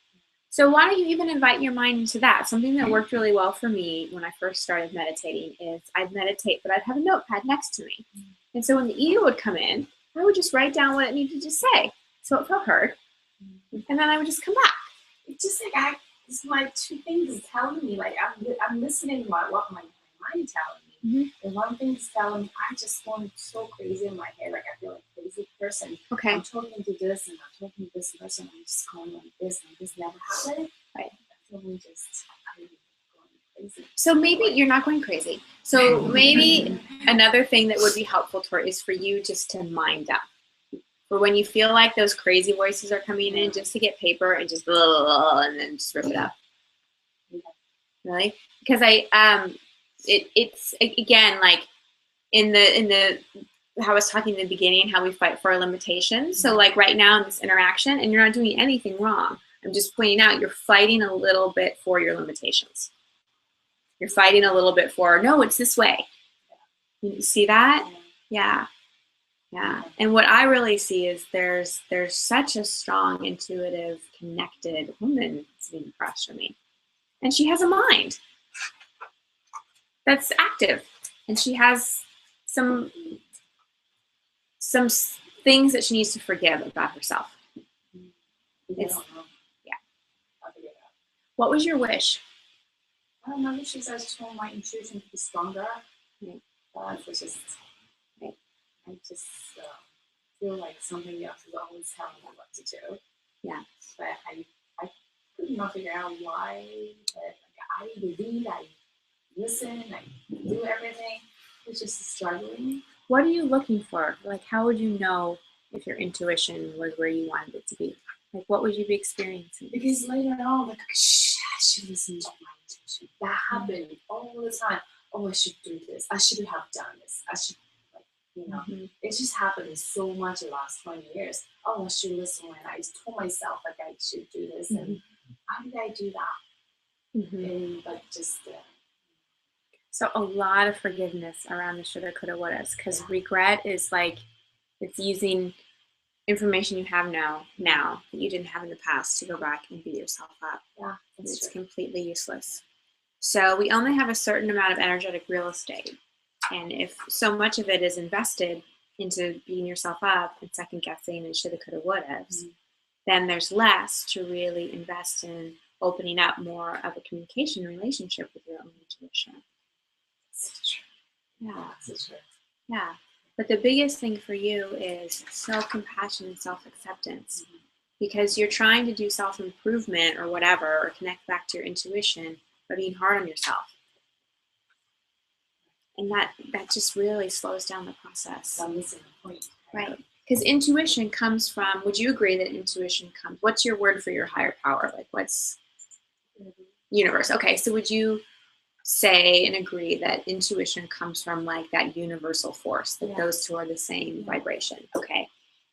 So why don't you even invite your mind into that? Something that worked really well for me when I first started meditating is I'd meditate, but I'd have a notepad next to me. And so when the ego would come in, I would just write down what it needed to say. So it felt heard. And then I would just come back.
It's just like it's my two things telling me, like I'm listening to what my mind telling me. And one thing is telling me I just going so crazy in my head, like I feel like a crazy person.
Okay.
I'm talking to this and I'm talking to this person, I'm just going like this and this never happened.
Right.
I feel me just going crazy.
So maybe you're not going crazy. So maybe another thing that would be helpful is for you just to mind up. For when you feel like those crazy voices are coming in, just to get paper and just and then just rip it up. Really? Because it's again like in the how I was talking in the beginning, how we fight for our limitations. So like right now in this interaction, and you're not doing anything wrong. I'm just pointing out you're fighting a little bit for your limitations. You're fighting a little bit for, no, it's this way. You see that? Yeah. Yeah. And what I really see is there's such a strong, intuitive, connected woman sitting across from me. And she has a mind that's active. And she has some things that she needs to forgive about herself. It's,
don't know.
yeah.
I'll figure it out.
what was your wish?
I don't know, wishes I just want my intuition to be stronger.
Right.
It's just,
Right.
I just feel like something else is always telling me what to do.
Yeah.
But I could not figure out why. But I read, I listen, I do everything. It's just struggling.
What are you looking for? Like, how would you know if your intuition was where you wanted it to be? Like, what would you be experiencing?
Because later on, like, shh, I should listen to my intuition. That happened all the time. Oh, I should do this. I should have done this. I should, like, you know, it just happened so much the last 20 years. Oh, I should listen when I told myself, like, I should do this. And how did I do that? And, like, just,
So a lot of forgiveness around the shoulda, coulda, wouldas, because regret is like, it's using information you have now that you didn't have in the past to go back and beat yourself up.
yeah,
And
that's
it's
true.
completely useless. So we only have a certain amount of energetic real estate. And if so much of it is invested into beating yourself up and second guessing and shoulda, coulda, wouldas, then there's less to really invest in opening up more of a communication relationship with your own intuition.
That's true.
Yeah.
That's true.
Yeah. But the biggest thing for you is self-compassion and self-acceptance, because you're trying to do self-improvement or whatever, or connect back to your intuition, but being hard on yourself. And that just really slows down the process.
I'm missing the point.
Right. Because intuition comes from, would you agree that intuition comes, what's your word for your higher power? Like, what's universe? Okay, so would you say and agree that intuition comes from like that universal force, that those two are the same vibration? Okay.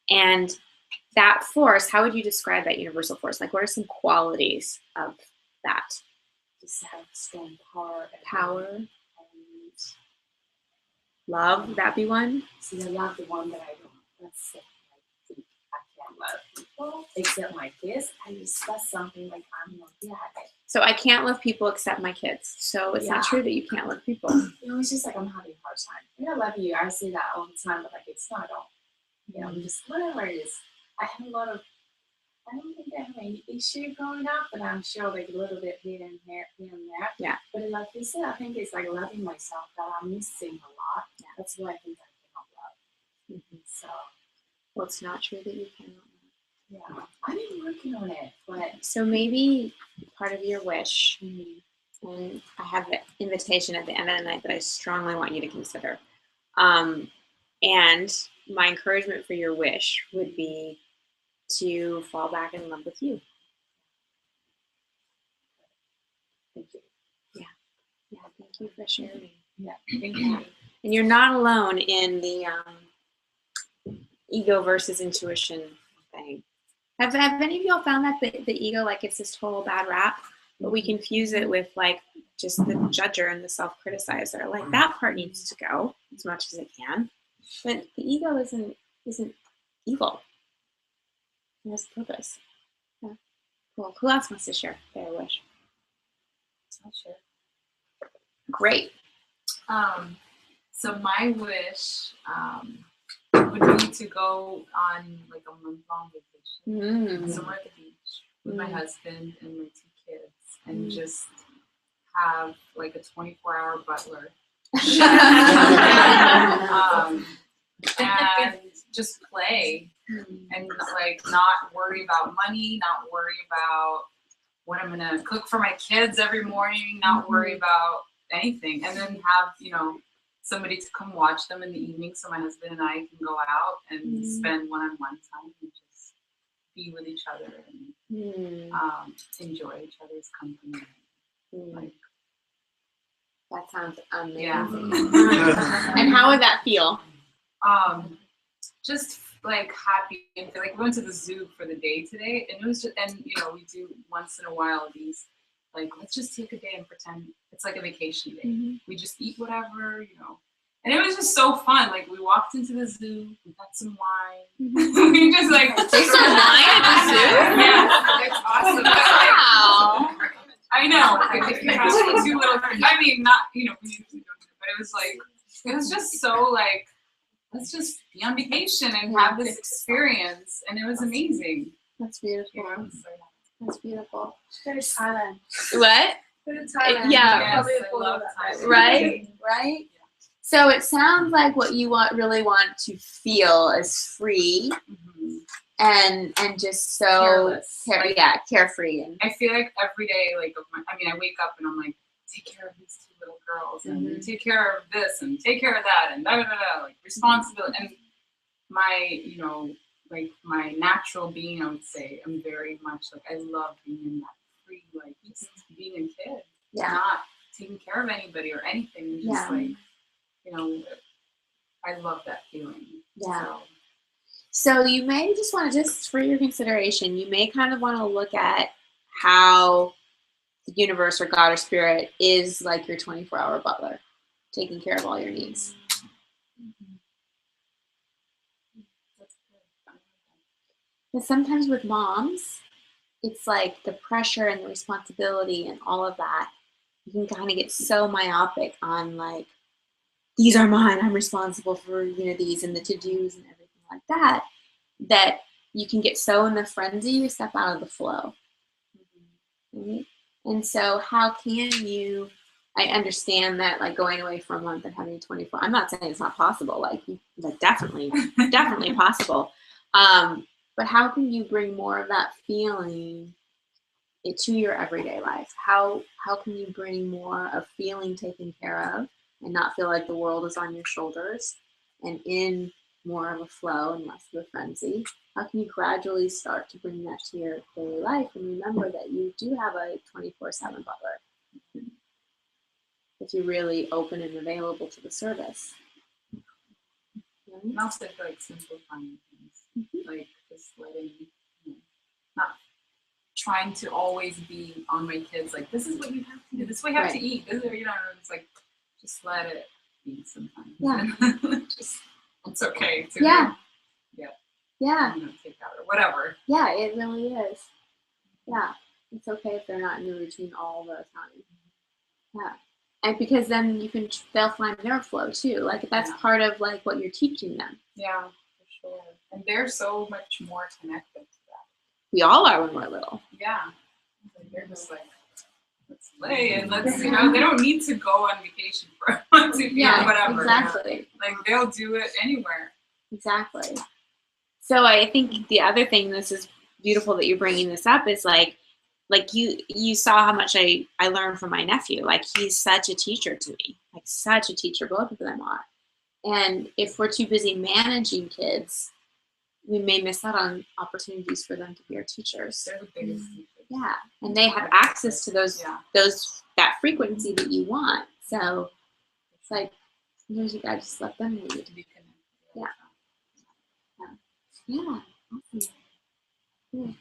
And that force, how would you describe that universal force? Like, what are some qualities of that?
Just have strong power.
Power,
And
love, would that be one?
see, I love the one that I don't. That's it. I think I can't love people except my kids. That's something like I'm not good at it.
So I can't love people except my kids. So it's not true that you can't love people.
You know, it's just like I'm having a hard time. I mean, I love you. I say that all the time, but like it's not all. You know, just whatever it is. I have a lot of. I don't think I have any issue growing up, but I'm sure like a little bit here and there.
Yeah.
But like you said, I think it's like loving myself that I'm missing a lot. Yeah. That's what I think I cannot love. So.
Well, it's not true that you cannot love.
Yeah, I've been working on it, but
so maybe part of your wish, and I have an invitation at the end of the night that I strongly want you to consider. And my encouragement for your wish would be to fall back in love with you.
thank you.
Yeah, thank you for sharing.
Yeah, thank you.
And you're not alone in the ego versus intuition thing. Have any of y'all found that the ego like gets this total bad rap, but we confuse it with like just the judger and the self-criticizer. Like that part needs to go as much as it can, but the ego isn't evil. It has purpose. Yeah. Cool. Who else wants to share their wish?
I'll share.
Great.
So my wish would be to go on like a month-long vacation somewhere at the beach with my husband and my 2 kids, and just have like a 24-hour butler and just play and like not worry about money, not worry about what I'm gonna cook for my kids every morning, not worry about anything, and then have, you know, somebody to come watch them in the evening so my husband and I can go out and spend one-on-one time and just be with each other and enjoy each other's company. Like,
that sounds amazing.
Yeah.
And how would that feel?
Just like happy and like we went to the zoo for the day today, and it was just, and you know, we do once in a while these like, let's just take a day and pretend it's like a vacation day. We just eat whatever, you know. And it was just so fun. Like we walked into the zoo, we got some wine. We just like
There's some wine at the zoo?
Yeah, it's awesome.
Wow.
I know. Like, if you have like 2 little kids, I mean, not, you know, we usually don't do it, but it was like, it was just so like, let's just be on vacation and have this experience, and it was amazing.
That's beautiful.
You know, so
That's beautiful.
Go to Thailand.
What?
Go to Thailand.
Yeah.
yes,
Probably
I
afford
love
that.
Thailand.
Right? Right? So it sounds like what you really want to feel is free
Mhm.
and just so
Careless. Like,
carefree. And
I feel like every day, like, I wake up and I'm like, take care of these 2 little girls, and
Mhm.
take care of this, and take care of that, and da da da da, like responsibility. And my, like my natural being, I would say, I'm very much like, I love being in that free, like just being a kid,
yeah.
not taking care of anybody or anything, and just
Yeah.
like, I love that feeling.
Yeah. So you may just want to, just for your consideration, you may kind of want to look at how the universe or God or spirit is like your 24-hour butler, taking care of all your needs. But sometimes with moms, it's like the pressure and the responsibility and all of that, you can kind of get so myopic on like, these are mine, I'm responsible for, these and the to-dos and everything like that, that you can get so in the frenzy, you step out of the flow. Right? And so how can you, I understand that like going away for a month and having 24, I'm not saying it's not possible, like definitely possible. But how can you bring more of that feeling into your everyday life? How can you bring more of feeling taken care of and not feel like the world is on your shoulders, and in more of a flow and less of a frenzy? How can you gradually start to bring that to your daily life and remember that you do have a 24/7 butler if you're really open and available to the service? Right?
And also, I feel like simplifying things, like just letting, not trying to always be on my kids, like, this is what you have to do, this is what you have to eat, this is, it's like, just let it be sometimes.
Yeah.
It's okay to
Yeah.
Yeah. Take out or whatever.
Yeah, it really is. Yeah. It's okay if they're not in your routine all the time. Yeah. And because then they'll find their flow too. Like that's part of like what you're teaching them.
Yeah, for sure. And they're so much more connected to that.
We all are when we're little.
Yeah. They're just like, let's play and let's, they don't need to go on vacation for a month or whatever.
Exactly.
Like they'll do it anywhere.
Exactly. So I think the other thing, this is beautiful that you're bringing this up, is like you saw how much I learned from my nephew. Like he's such a teacher to me, like such a teacher, both of them are. And if we're too busy managing kids, we may miss out on opportunities for them to be our teachers.
They're the biggest teachers.
Yeah, and they have access to that frequency that you want. So it's like sometimes you gotta just let them lead. Yeah. Yeah. Awesome. Yeah.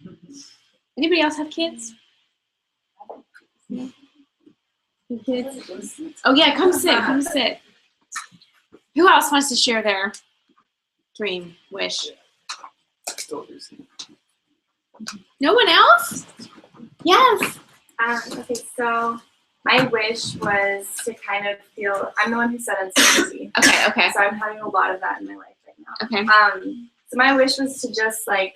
Anybody else have kids? Yeah. Your kids? Oh yeah, come sit. Who else wants to share their dream, wish? No one else? Yes.
Okay, so my wish was to kind of feel, I'm the one who said uncertainty.
Okay.
So I'm having a lot of that in my life right now.
Okay.
So my wish was to just like,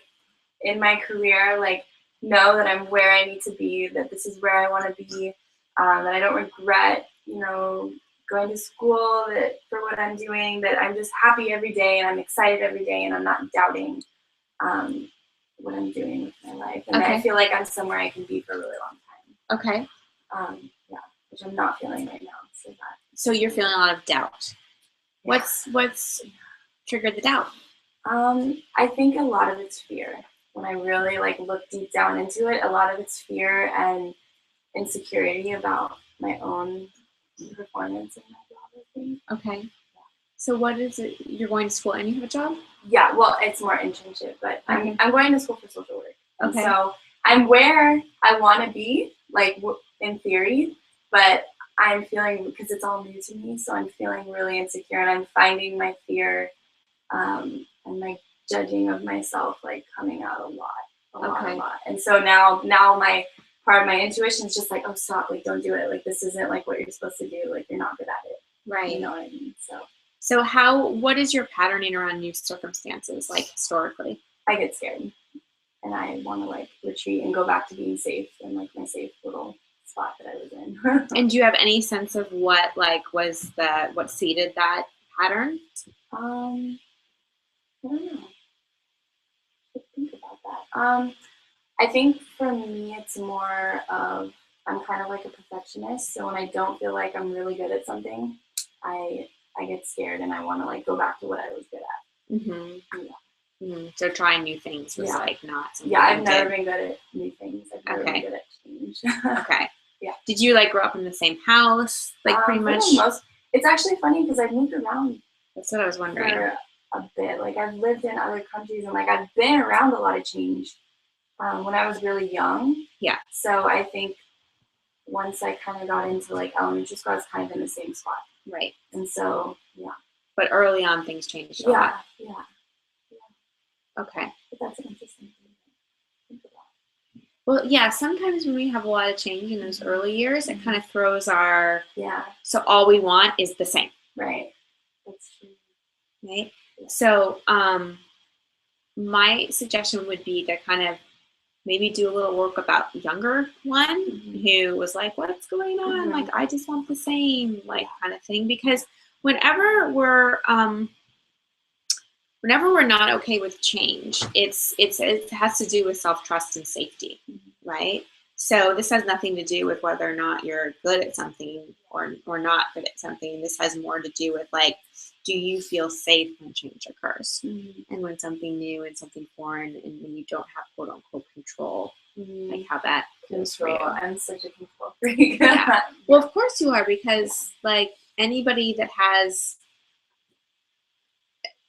in my career, like know that I'm where I need to be, that this is where I want to be, that I don't regret, going to school, that for what I'm doing, that I'm just happy every day and I'm excited every day and I'm not doubting what I'm doing with my life. And I feel like I'm somewhere I can be for a really long time.
Okay.
Which I'm not feeling right now.
So you're feeling a lot of doubt. Yeah. What's triggered the doubt?
I think a lot of it's fear. When I really look deep down into it, a lot of it's fear and insecurity about my own performance in my job, I think.
Okay. So what is it? You're going to school and you have a job?
Yeah, well, it's more internship, but I'm going to school for social work.
Okay.
And so I'm where I want to be, in theory, but I'm feeling, because it's all new to me, so I'm feeling really insecure and I'm finding my fear and my judging of myself coming out a lot. And so now my part of my intuition is just oh, stop, don't do it. This isn't what you're supposed to do. You're not good at it.
Right.
You know what I mean?
So what is your patterning around new circumstances, historically?
I get scared. And and I want to like retreat and go back to being safe in like my safe little spot that I was in.
And do you have any sense of what what seeded that pattern?
I don't know. I should think about that. I think for me, it's more of I'm kind of like a perfectionist. So when I don't feel like I'm really good at something, I get scared and I want to like go back to what I was good at.
Mm-hmm.
Yeah.
Mm-hmm. So trying new things was
Yeah.
like not something.
Yeah, I've
you
never
did.
been good at new things. I've never
Okay.
been good at change.
Okay.
Yeah.
Did you like grow up in the same house? Like pretty
For the
much.
most, it's actually funny because I've moved around
That's what I was wondering.
for a bit. Like I've lived in other countries and like I've been around a lot of change when I was really young.
Yeah.
So I think once I kind of got into like elementary school, I was kind of in the same spot.
Right.
And so yeah.
But early on, things changed a lot.
Yeah.
Okay.
But that's an interesting thing to think about.
Well, yeah, sometimes when we have a lot of change in those early years, it kind of throws our,
Yeah.
so all we want is the same,
Right. That's true.
right? So my suggestion would be to kind of maybe do a little work about the younger one who was like, what's going on? Like, I just want the same, like kind of thing. Because whenever we're not okay with change, it has to do with self-trust and safety, right? So this has nothing to do with whether or not you're good at something or not good at something. This has more to do with like, do you feel safe when change occurs? And when something new and something foreign and when you don't have quote unquote control, like how that feels for you.
I'm such a control freak.
Yeah. Well, of course you are, because like anybody that has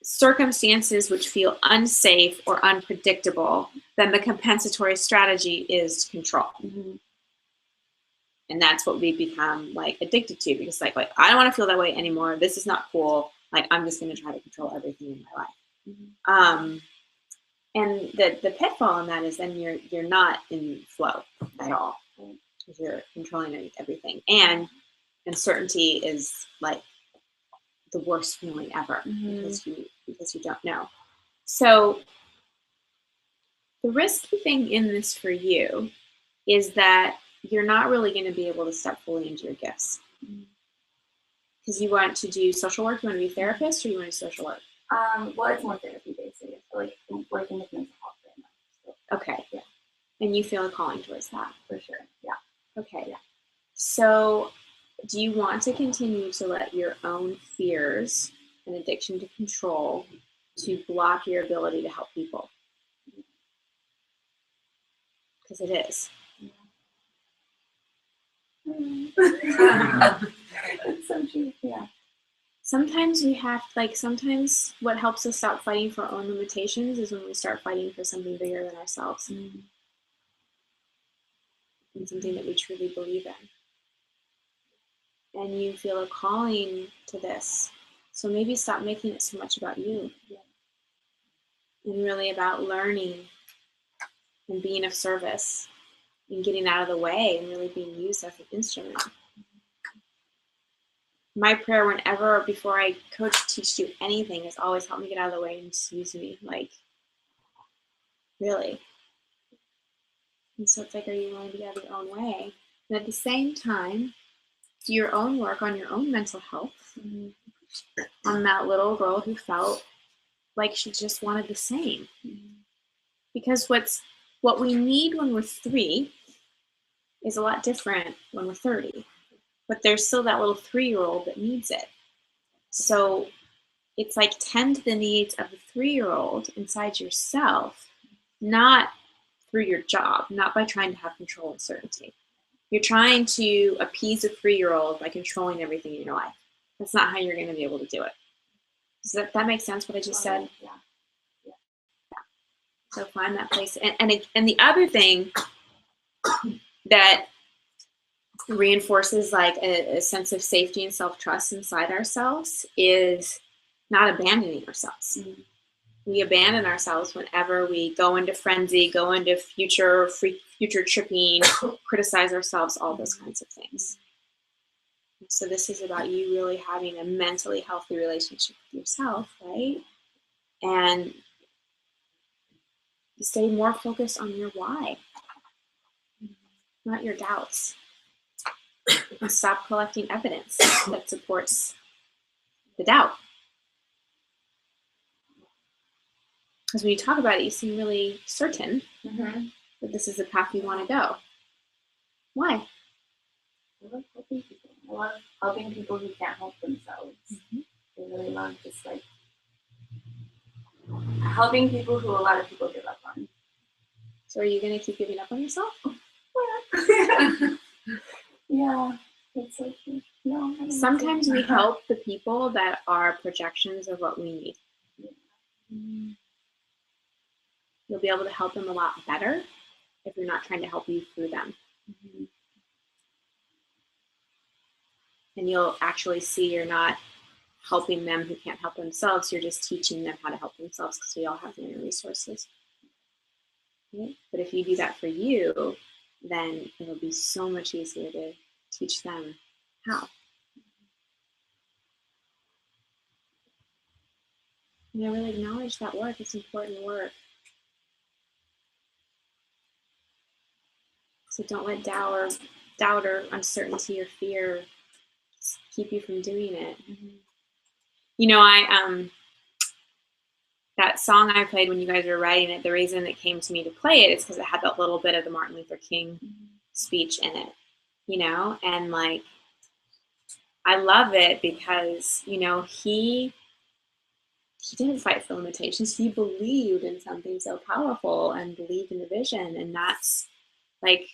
circumstances which feel unsafe or unpredictable, then the compensatory strategy is control. And that's what we become like addicted to, because like I don't want to feel that way anymore. This is not cool. Like I'm just going to try to control everything in my life. And the pitfall in that is then you're not in flow at all, because you're controlling everything. And uncertainty is like the worst feeling ever, because you don't know. So the risky thing in this for you is that you're not really going to be able to step fully into your gifts. Because you want to do social work, you want to be a therapist, or you want to do social work?
Well, it's more therapy based, I guess. So, like working with mental health right now. So,
Okay.
Yeah.
And you feel a calling towards that?
For sure. Yeah.
Okay.
Yeah.
So do you want to continue to let your own fears and addiction to control to block your ability to help people? Because it is.
It's so true. Yeah.
Sometimes sometimes what helps us stop fighting for our own limitations is when we start fighting for something bigger than ourselves. And something that we truly believe in. And you feel a calling to this. So maybe stop making it so much about you. And really about learning and being of service and getting out of the way and really being used as an instrument. My prayer before I coach, teach you anything, is always help me get out of the way and just use me, like, really. And so it's like, are you willing to get out of your own way? And at the same time, do your own work on your own mental health, on that little girl who felt like she just wanted the same. Because what we need when we're 3 is a lot different when we're 30. But there's still that little 3-year-old that needs it. So it's like tend to the needs of the 3-year-old inside yourself, not through your job, not by trying to have control and certainty. You're trying to appease a 3-year-old by controlling everything in your life. That's not how you're going to be able to do it. Does that make sense, what I just said?
Yeah.
So find that place. And the other thing that reinforces like a sense of safety and self-trust inside ourselves is not abandoning ourselves. We abandon ourselves whenever we go into frenzy, go into future tripping, criticize ourselves, all those kinds of things. So this is about you really having a mentally healthy relationship with yourself, right? And stay more focused on your why, not your doubts. And stop collecting evidence that supports the doubt. Because when you talk about it, you seem really certain that this is the path you want to go. Why?
I love helping people. I love helping people who can't help themselves. I really love just like helping people who a lot of people give up on.
So are you going to keep giving up on yourself?
Yeah, that's so true. No, I don't
Sometimes we
think so.
help the people that are projections of what we need. You'll be able to help them a lot better if you're not trying to help you through them. And you'll actually see you're not helping them who can't help themselves. You're just teaching them how to help themselves because we all have inner resources. Right? But if you do that for you, then it'll be so much easier to teach them how. And I really acknowledge that work. It's important work. So don't let doubt or uncertainty or fear keep you from doing it. You know, that song I played when you guys were writing it, the reason it came to me to play it is because it had that little bit of the Martin Luther King speech in it, you know, and like, I love it because, you know, he didn't fight for limitations. He believed in something so powerful and believed in the vision. And that's like,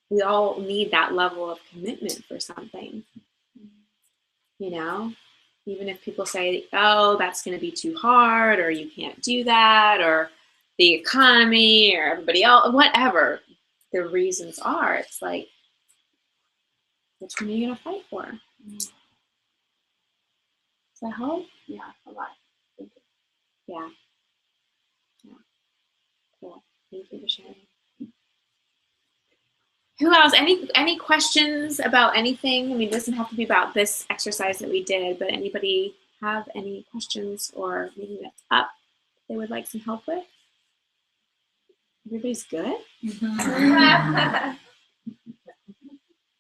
we all need that level of commitment for something, you know, even if people say, oh, that's going to be too hard, or you can't do that, or the economy, or everybody else, whatever the reasons are, it's like, which one are you going to fight for? Does that help?
Yeah, a lot. Thank you.
Yeah. Cool. Thank you for sharing. Who else? Any questions about anything? I mean, it doesn't have to be about this exercise that we did, but anybody have any questions or anything that's up they would like some help with? Everybody's good? I'm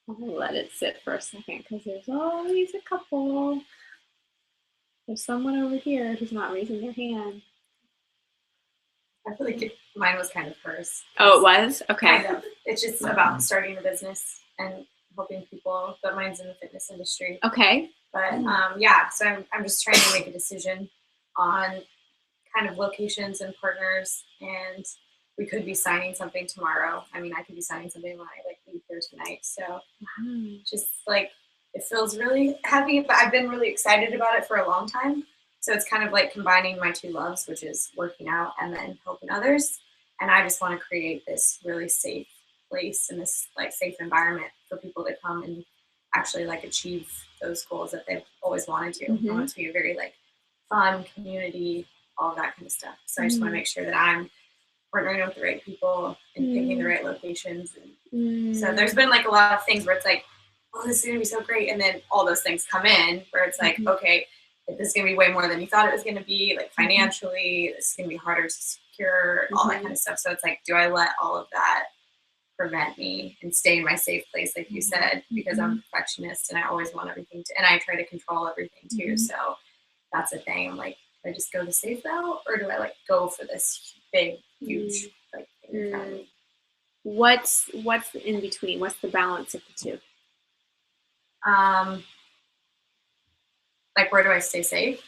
gonna let it sit for a second because there's always a couple. There's someone over here who's not raising their hand.
I feel like mine was kind of hers.
Oh, it was? Okay.
Kind of. It's just about starting a business and helping people, but mine's in the fitness industry.
Okay.
But yeah, so I'm just trying to make a decision on kind of locations and partners, and we could be signing something tomorrow. I mean, I could be signing something when I like leave here tonight. So just like, it feels really heavy, but I've been really excited about it for a long time. So it's kind of like combining my two loves, which is working out and then helping others. And I just want to create this really safe place and this like safe environment for people to come and actually like achieve those goals that they've always wanted to. I want it to be a very like fun community, all that kind of stuff. So I just want to make sure that I'm partnering with the right people and picking the right locations. And so there's been like a lot of things where it's like, oh, this is gonna be so great, and then all those things come in where it's like, okay, this is gonna be way more than you thought it was gonna be, like financially, this is gonna be harder to secure, all that kind of stuff. So it's like, do I let all of that prevent me and stay in my safe place, like you said, because I'm a perfectionist and I always want everything to, and I try to control everything too. So that's the thing. I'm like, do I just go the safe route, or do I like go for this big, huge like thing in front of me?
What's in between? What's the balance of the two?
Like, where do I stay safe?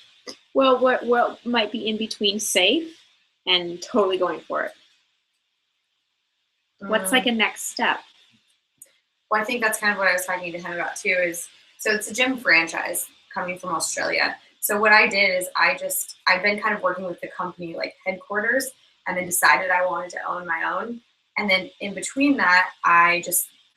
Well, what might be in between safe and totally going for it? What's like a next step?
Well, I think that's kind of what I was talking to him about too, is, so it's a gym franchise coming from Australia. So what I did is I've been kind of working with the company like headquarters, and then decided I wanted to own my own. And then in between that,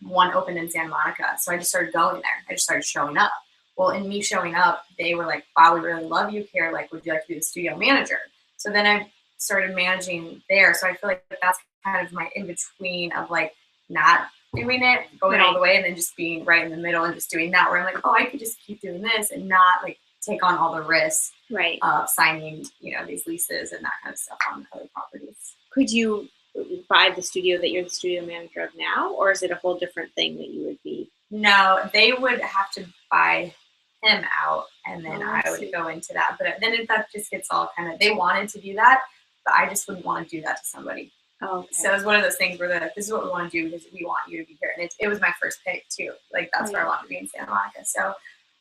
one opened in Santa Monica. So I just started going there. I just started showing up. Well, in me showing up, they were like, wow, we really love you here. Like, would you like to be the studio manager? So then I started managing there. So I feel like that's kind of my in-between of like not doing it, going all the way, and then just being right in the middle and just doing that, where I'm like, oh, I could just keep doing this and not like take on all the risks of signing, these leases and that kind of stuff on other properties.
could you buy the studio that you're the studio manager of now, or is it a whole different thing that you would be?
No, they would have to buy him out, and then
Oh, I
I would
see.
go into that. But then that just gets all kind of, they wanted to do that, but I just wouldn't want to do that to somebody.
Oh, okay.
So it's one of those things where this is what we want to do because we want you to be here. And it was my first pick too. Like that's where I wanted to be in Santa Monica. So,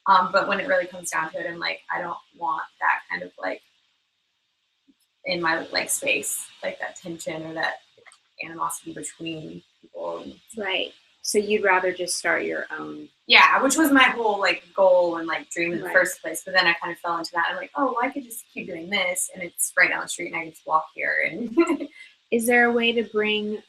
but when it really comes down to it, I'm like, I don't want that kind of like in my like space, like that tension or that animosity between people. And,
Right. So you'd rather just start your own.
yeah, which was my whole like goal and like dream in the
Right.
first place. But then I kind of fell into that. I'm like, oh, well, I could just keep doing this, and it's right down the street, and I can just walk here. And
Is there a way to bring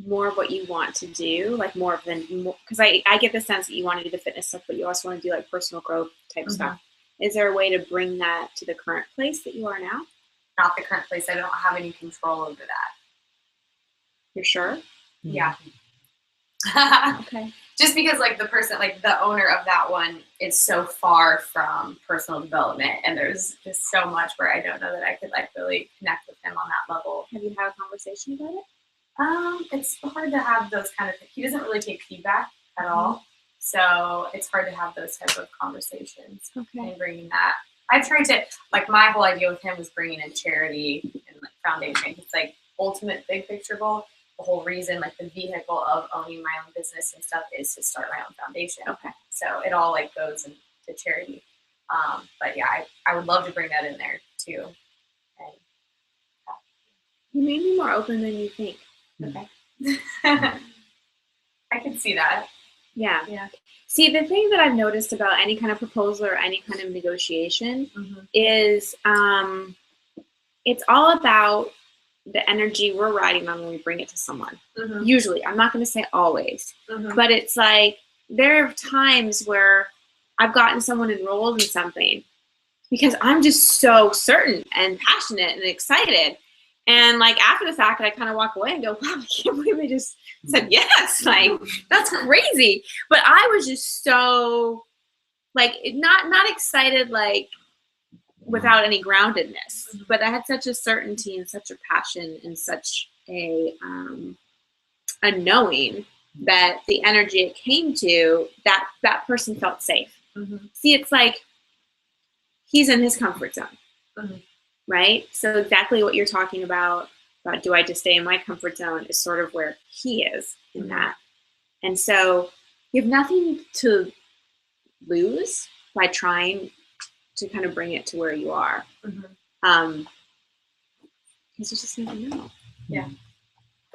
more of what you want to do, like more of the, because I get the sense that you want to do the fitness stuff, but you also want to do like personal growth type stuff. Is there a way to bring that to the current place that you are now?
not the current place. I don't have any control over that.
You're sure?
Yeah.
Okay.
Just because like the person, like the owner of that one is so far from personal development, and there's just so much where I don't know that I could like really connect with him on that level.
Have you had a conversation about it?
It's hard to have those kind of, he doesn't really take feedback at all. So it's hard to have those type of conversations
Okay.
and bringing that. I tried to, like my whole idea with him was bringing in charity and like foundation. It's like ultimate big picture goal. The whole reason, like the vehicle of owning my own business and stuff is to start my own foundation.
Okay.
So it all like goes into charity. But yeah, I would love to bring that in there too. And,
You may be more open than you think.
okay. I can see that.
Yeah.
Yeah.
See, the thing that I've noticed about any kind of proposal or any kind of negotiation
Mm-hmm.
is it's all about the energy we're riding on when we bring it to someone.
Mm-hmm.
Usually, I'm not going to say always,
Mm-hmm.
but it's like there are times where I've gotten someone enrolled in something because I'm just so certain and passionate and excited. And like after the fact, I kind of walk away and go, wow, I can't believe they just said yes. Like that's crazy. But I was just so like not excited, like without any groundedness. But I had such a certainty and such a passion and such a knowing that the energy it came to, that person felt safe.
Mm-hmm.
See, it's like he's in his comfort zone.
Mhm.
Right? So exactly what you're talking about do I just stay in my comfort zone is sort of where he is in that. And so you have nothing to lose by trying to kind of bring it to where you are.
Mm-hmm.
Because you just never know.
Yeah.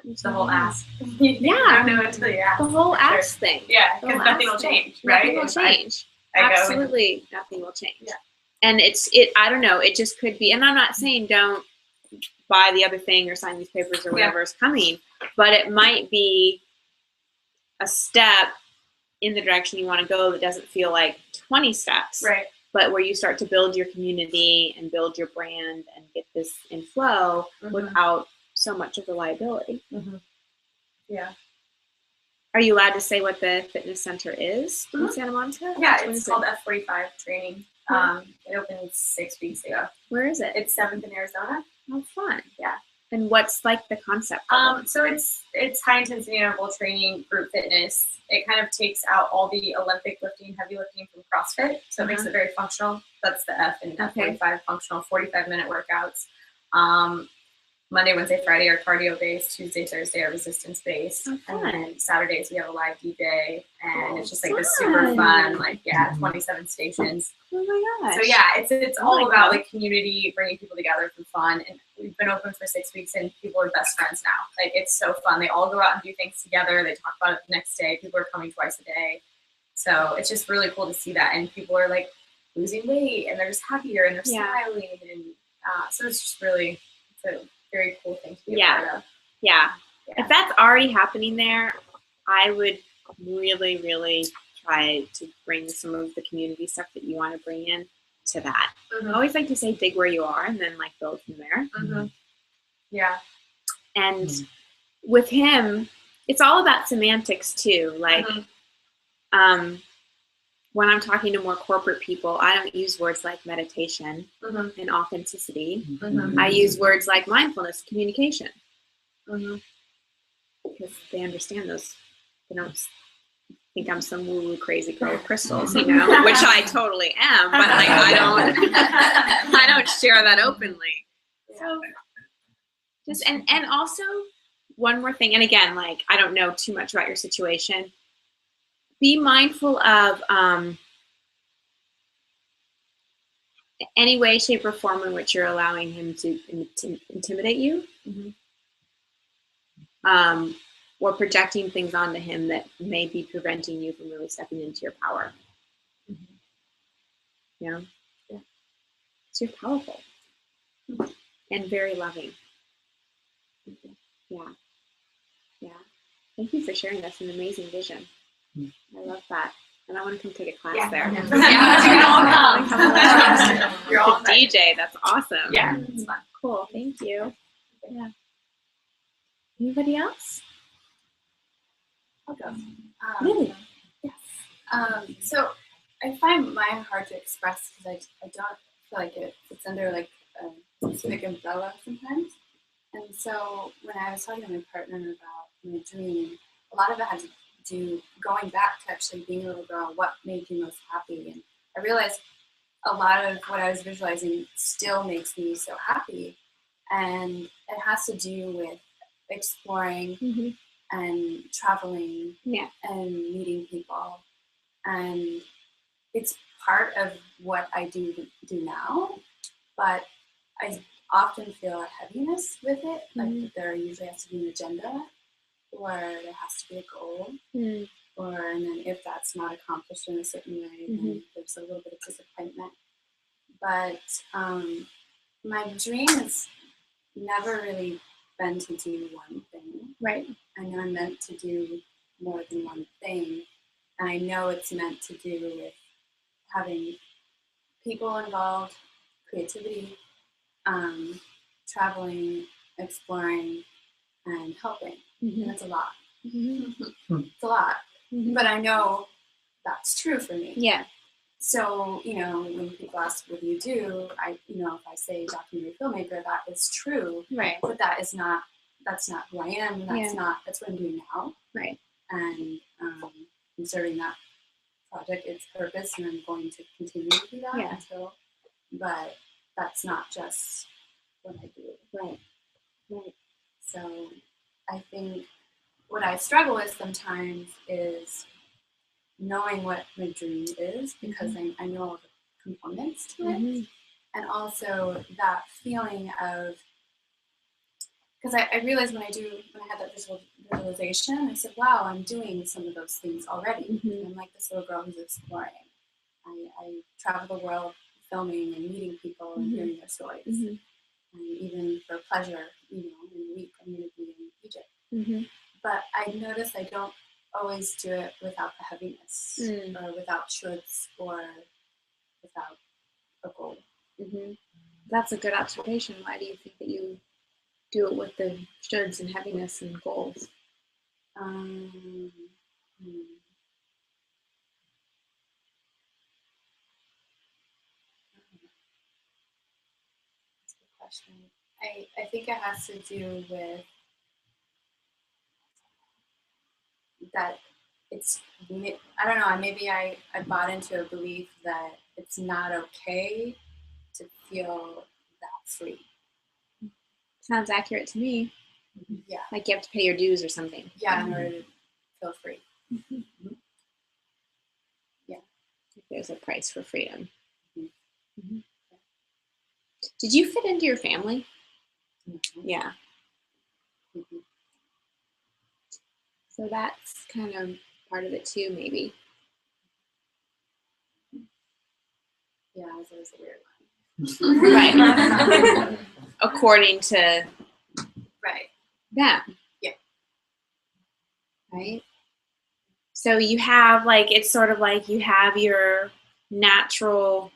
You just
The
never
whole
know.
ask.
Yeah.
I don't know until you ask.
The whole
for sure.
ask thing.
Yeah,
The
because
whole
nothing will
ask thing.
change, right?
Nothing will
If I
change.
go and-
Absolutely nothing will change.
Yeah.
And I don't know, it just could be, and I'm not saying don't buy the other thing or sign these papers or whatever is coming, but it might be a step in the direction you want to go that doesn't feel like 20 steps,
Right.
but where you start to build your community and build your brand and get this in flow
Mhm.
without so much of the liability.
Mm-hmm. Yeah.
Are you allowed to say what the fitness center is in
Mhm.
Santa Monica?
Yeah,
What
it's
is
called
it?
F45 training. It opened 6 weeks ago.
Where is it?
It's 7th in Arizona.
Oh, fun.
Yeah.
And what's like the concept of it?
So it's high intensity interval training, group fitness. It kind of takes out all the Olympic lifting, heavy lifting from CrossFit. So it makes it very functional. That's the F in F45, functional, 45-minute workouts. Monday, Wednesday, Friday are cardio based. Tuesday, Thursday are resistance based.
Oh,
And
fun.
then Saturdays we have a live DJ, and it's just like this
Fun.
super fun, like 27 stations.
Oh my gosh.
So yeah, it's
Oh
all
my
about
God.
like community, bringing people together for fun. And we've been open for 6 weeks, and people are best friends now. Like it's so fun. They all go out and do things together. They talk about it the next day. People are coming twice a day. So it's just really cool to see that. And people are like losing weight, and they're just happier, and they're
Yeah.
smiling, and so it's just really it's a very cool thing to be
Yeah.
a part of.
Yeah.
Yeah.
If that's already happening there, I would really, really try to bring some of the community stuff that you want to bring in to that. I always like to say dig where you are and then like build from there.
Mm-hmm. Yeah.
And with him, it's all about semantics too. Like,
Mhm.
when I'm talking to more corporate people, I don't use words like meditation
Mhm.
and authenticity.
Mhm.
I use words like mindfulness, communication,
Mhm.
because they understand those. They don't think I'm some woo-woo crazy girl with crystals, you know, which I totally am, but like I don't share that openly. So just and also one more thing, and again, like I don't know too much about your situation. Be mindful of any way, shape, or form in which you're allowing him to intimidate you, or projecting things onto him that may be preventing you from really stepping into your power. You know?
Yeah.
So you're powerful and very loving. Yeah. Yeah. Thank you for sharing. That's an amazing vision. I love that. And I want to come take a class there.
You're all
The DJ, that's awesome.
Yeah, it's fun.
Cool. Thank you. Yeah. Anybody else?
I'll go.
Really?
Yes. So I find mine hard to express because I don't feel like it fits under like a specific umbrella sometimes. And so when I was talking to my partner about my dream, a lot of it had to do going back to actually being a little girl, what made you most happy. And I realized a lot of what I was visualizing still makes me so happy. And it has to do with exploring and traveling and meeting people. And it's part of what I do now, but I often feel a heaviness with it. Like there usually has to be an agenda, or there has to be a goal, and then if that's not accomplished in a certain way, then there's a little bit of disappointment. But my dream has never really been to do one thing.
Right.
I know I'm meant to do more than one thing, and I know it's meant to do with having people involved, creativity, traveling, exploring, and helping. And it's a lot. It's a lot. But I know that's true for me.
Yeah.
So, when people ask what do you do, if I say documentary filmmaker, that is true.
Right.
But that's not who I am. That's what I'm doing now.
Right.
And I'm serving that project its purpose, and I'm going to continue to do that until. But that's not just what I do.
Right. Right.
So I think what I struggle with sometimes is knowing what my dream is, because I know all the components to it. And also that feeling of, because I realized when I had that visualization, I said, wow, I'm doing some of those things already. I'm like this little girl who's exploring. I travel the world filming and meeting people and hearing their stories. And even for pleasure, in a week, I'm going to be in Egypt. But I notice I don't always do it without the heaviness, or without shoulds, or without a goal.
That's a good observation. Why do you think that you do it with the shoulds and heaviness and goals?
That's a good question. I think it has to do with that I don't know, maybe I bought into a belief that it's not okay to feel that free.
Sounds accurate to me.
Yeah.
Like you have to pay your dues or something.
Yeah, in order to feel free. Yeah.
There's a price for freedom. Did you fit into your family? Yeah. So that's kind of part of it too, maybe.
Yeah, it was always a weird one.
Right. According to them.
Yeah.
Right? So you have it's sort of like you have your natural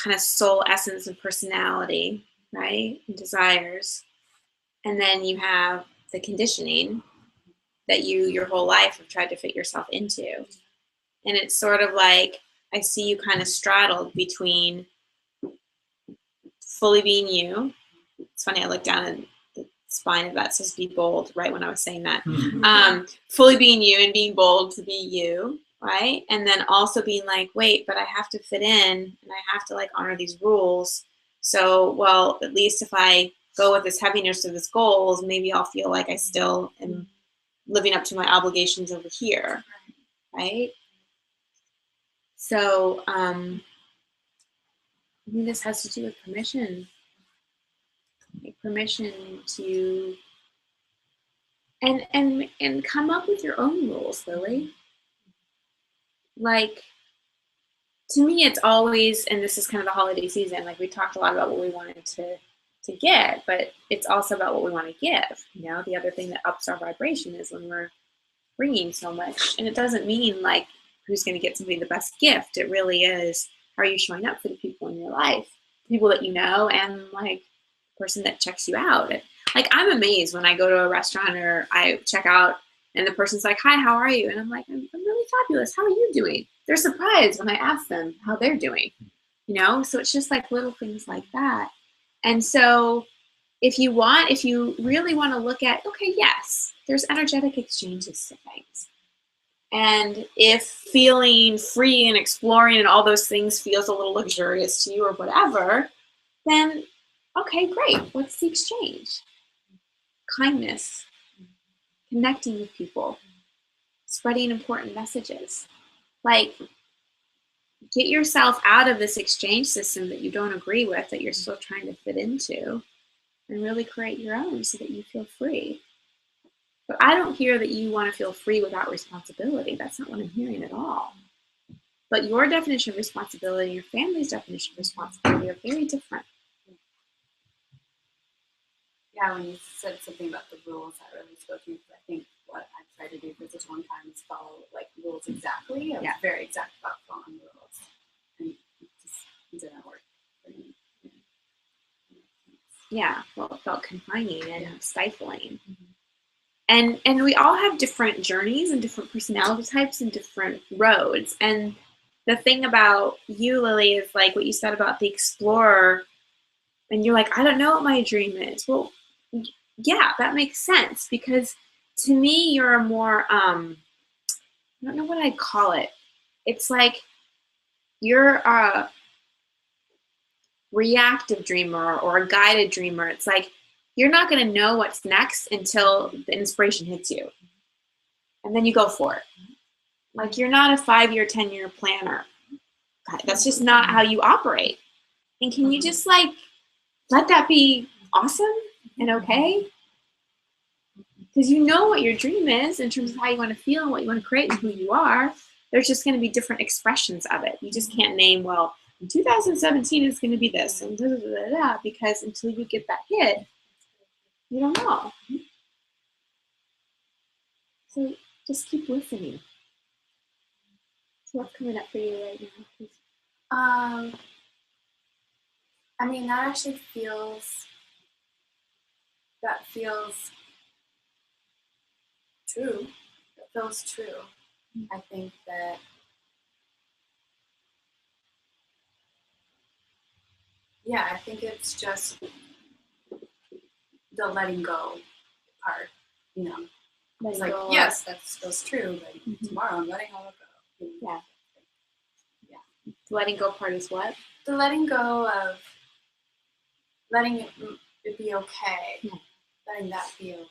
kind of soul essence and personality, right? And desires. And then you have the conditioning that you your whole life have tried to fit yourself into. And it's sort of like I see you kind of straddled between fully being you. It's funny, I looked down and the spine of that says be bold right when I was saying that. Fully being you and being bold to be you, right? And then also being like, wait, but I have to fit in and I have to like honor these rules. So, well, at least if I go with this heaviness of this goals, maybe I'll feel like I still am living up to my obligations over here, right? So, I think this has to do with permission. Like permission to and come up with your own rules, Lily. Like, to me, it's always, and this is kind of the holiday season, like we talked a lot about what we wanted to get, but it's also about what we want to give. You know, the other thing that ups our vibration is when we're bringing so much. And it doesn't mean like who's going to get somebody the best gift. It really is, how are you showing up for the people in your life, people that you know, and like the person that checks you out. Like, I'm amazed when I go to a restaurant or I check out and the person's like, hi, how are you? And I'm like, I'm really fabulous. How are you doing? They're surprised when I ask them how they're doing, you know? So it's just like little things like that. And so if you really want to look at, okay, yes, there's energetic exchanges to things. And if feeling free and exploring and all those things feels a little luxurious to you or whatever, then okay, great. What's the exchange? Kindness, connecting with people, spreading important messages. Like, get yourself out of this exchange system that you don't agree with, that you're still trying to fit into, and really create your own so that you feel free. But I don't hear that you want to feel free without responsibility. That's not what I'm hearing at all. But your definition of responsibility and your family's definition of responsibility are very different.
Yeah, when you said something about the rules, that really spoke to me. I think what I tried to do for this one time is follow like rules exactly. I was very exact about following rules, and it just didn't work for me.
Yeah, well, it felt confining and stifling. And we all have different journeys and different personality types and different roads. And the thing about you, Lily, is like what you said about the explorer. And you're like, I don't know what my dream is. Well, yeah, that makes sense, because to me, you're a more, I don't know what I'd call it. It's like you're a reactive dreamer or a guided dreamer. It's like you're not going to know what's next until the inspiration hits you. And then you go for it. Like, you're not a 5-year, 10-year planner. That's just not how you operate. And can you just like let that be awesome and okay? Because you know what your dream is in terms of how you want to feel and what you want to create and who you are. There's just going to be different expressions of it. You just can't name, well, in 2017 it's going to be this and da, da, da, da, because until you get that hit, you don't know. So just keep listening. So what's coming up for you right now, please?
I mean, that feels true. It feels true. I think that I think it's just the letting go part, you know. It's like, yes, that feels true, but tomorrow I'm letting all go.
Yeah. The letting go part is what?
The letting go of letting it be okay.
Yeah.
Letting that be okay.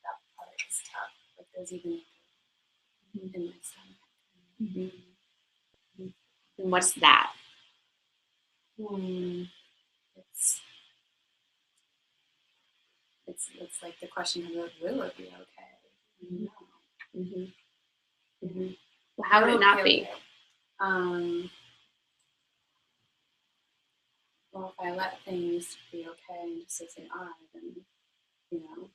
That part is tough. Like, there's even in my stomach.
And what's that?
It's like the question of, will it be okay? No.
Well, how would it not be?
Okay. Well, if I let things be okay and just as they are, then, you know,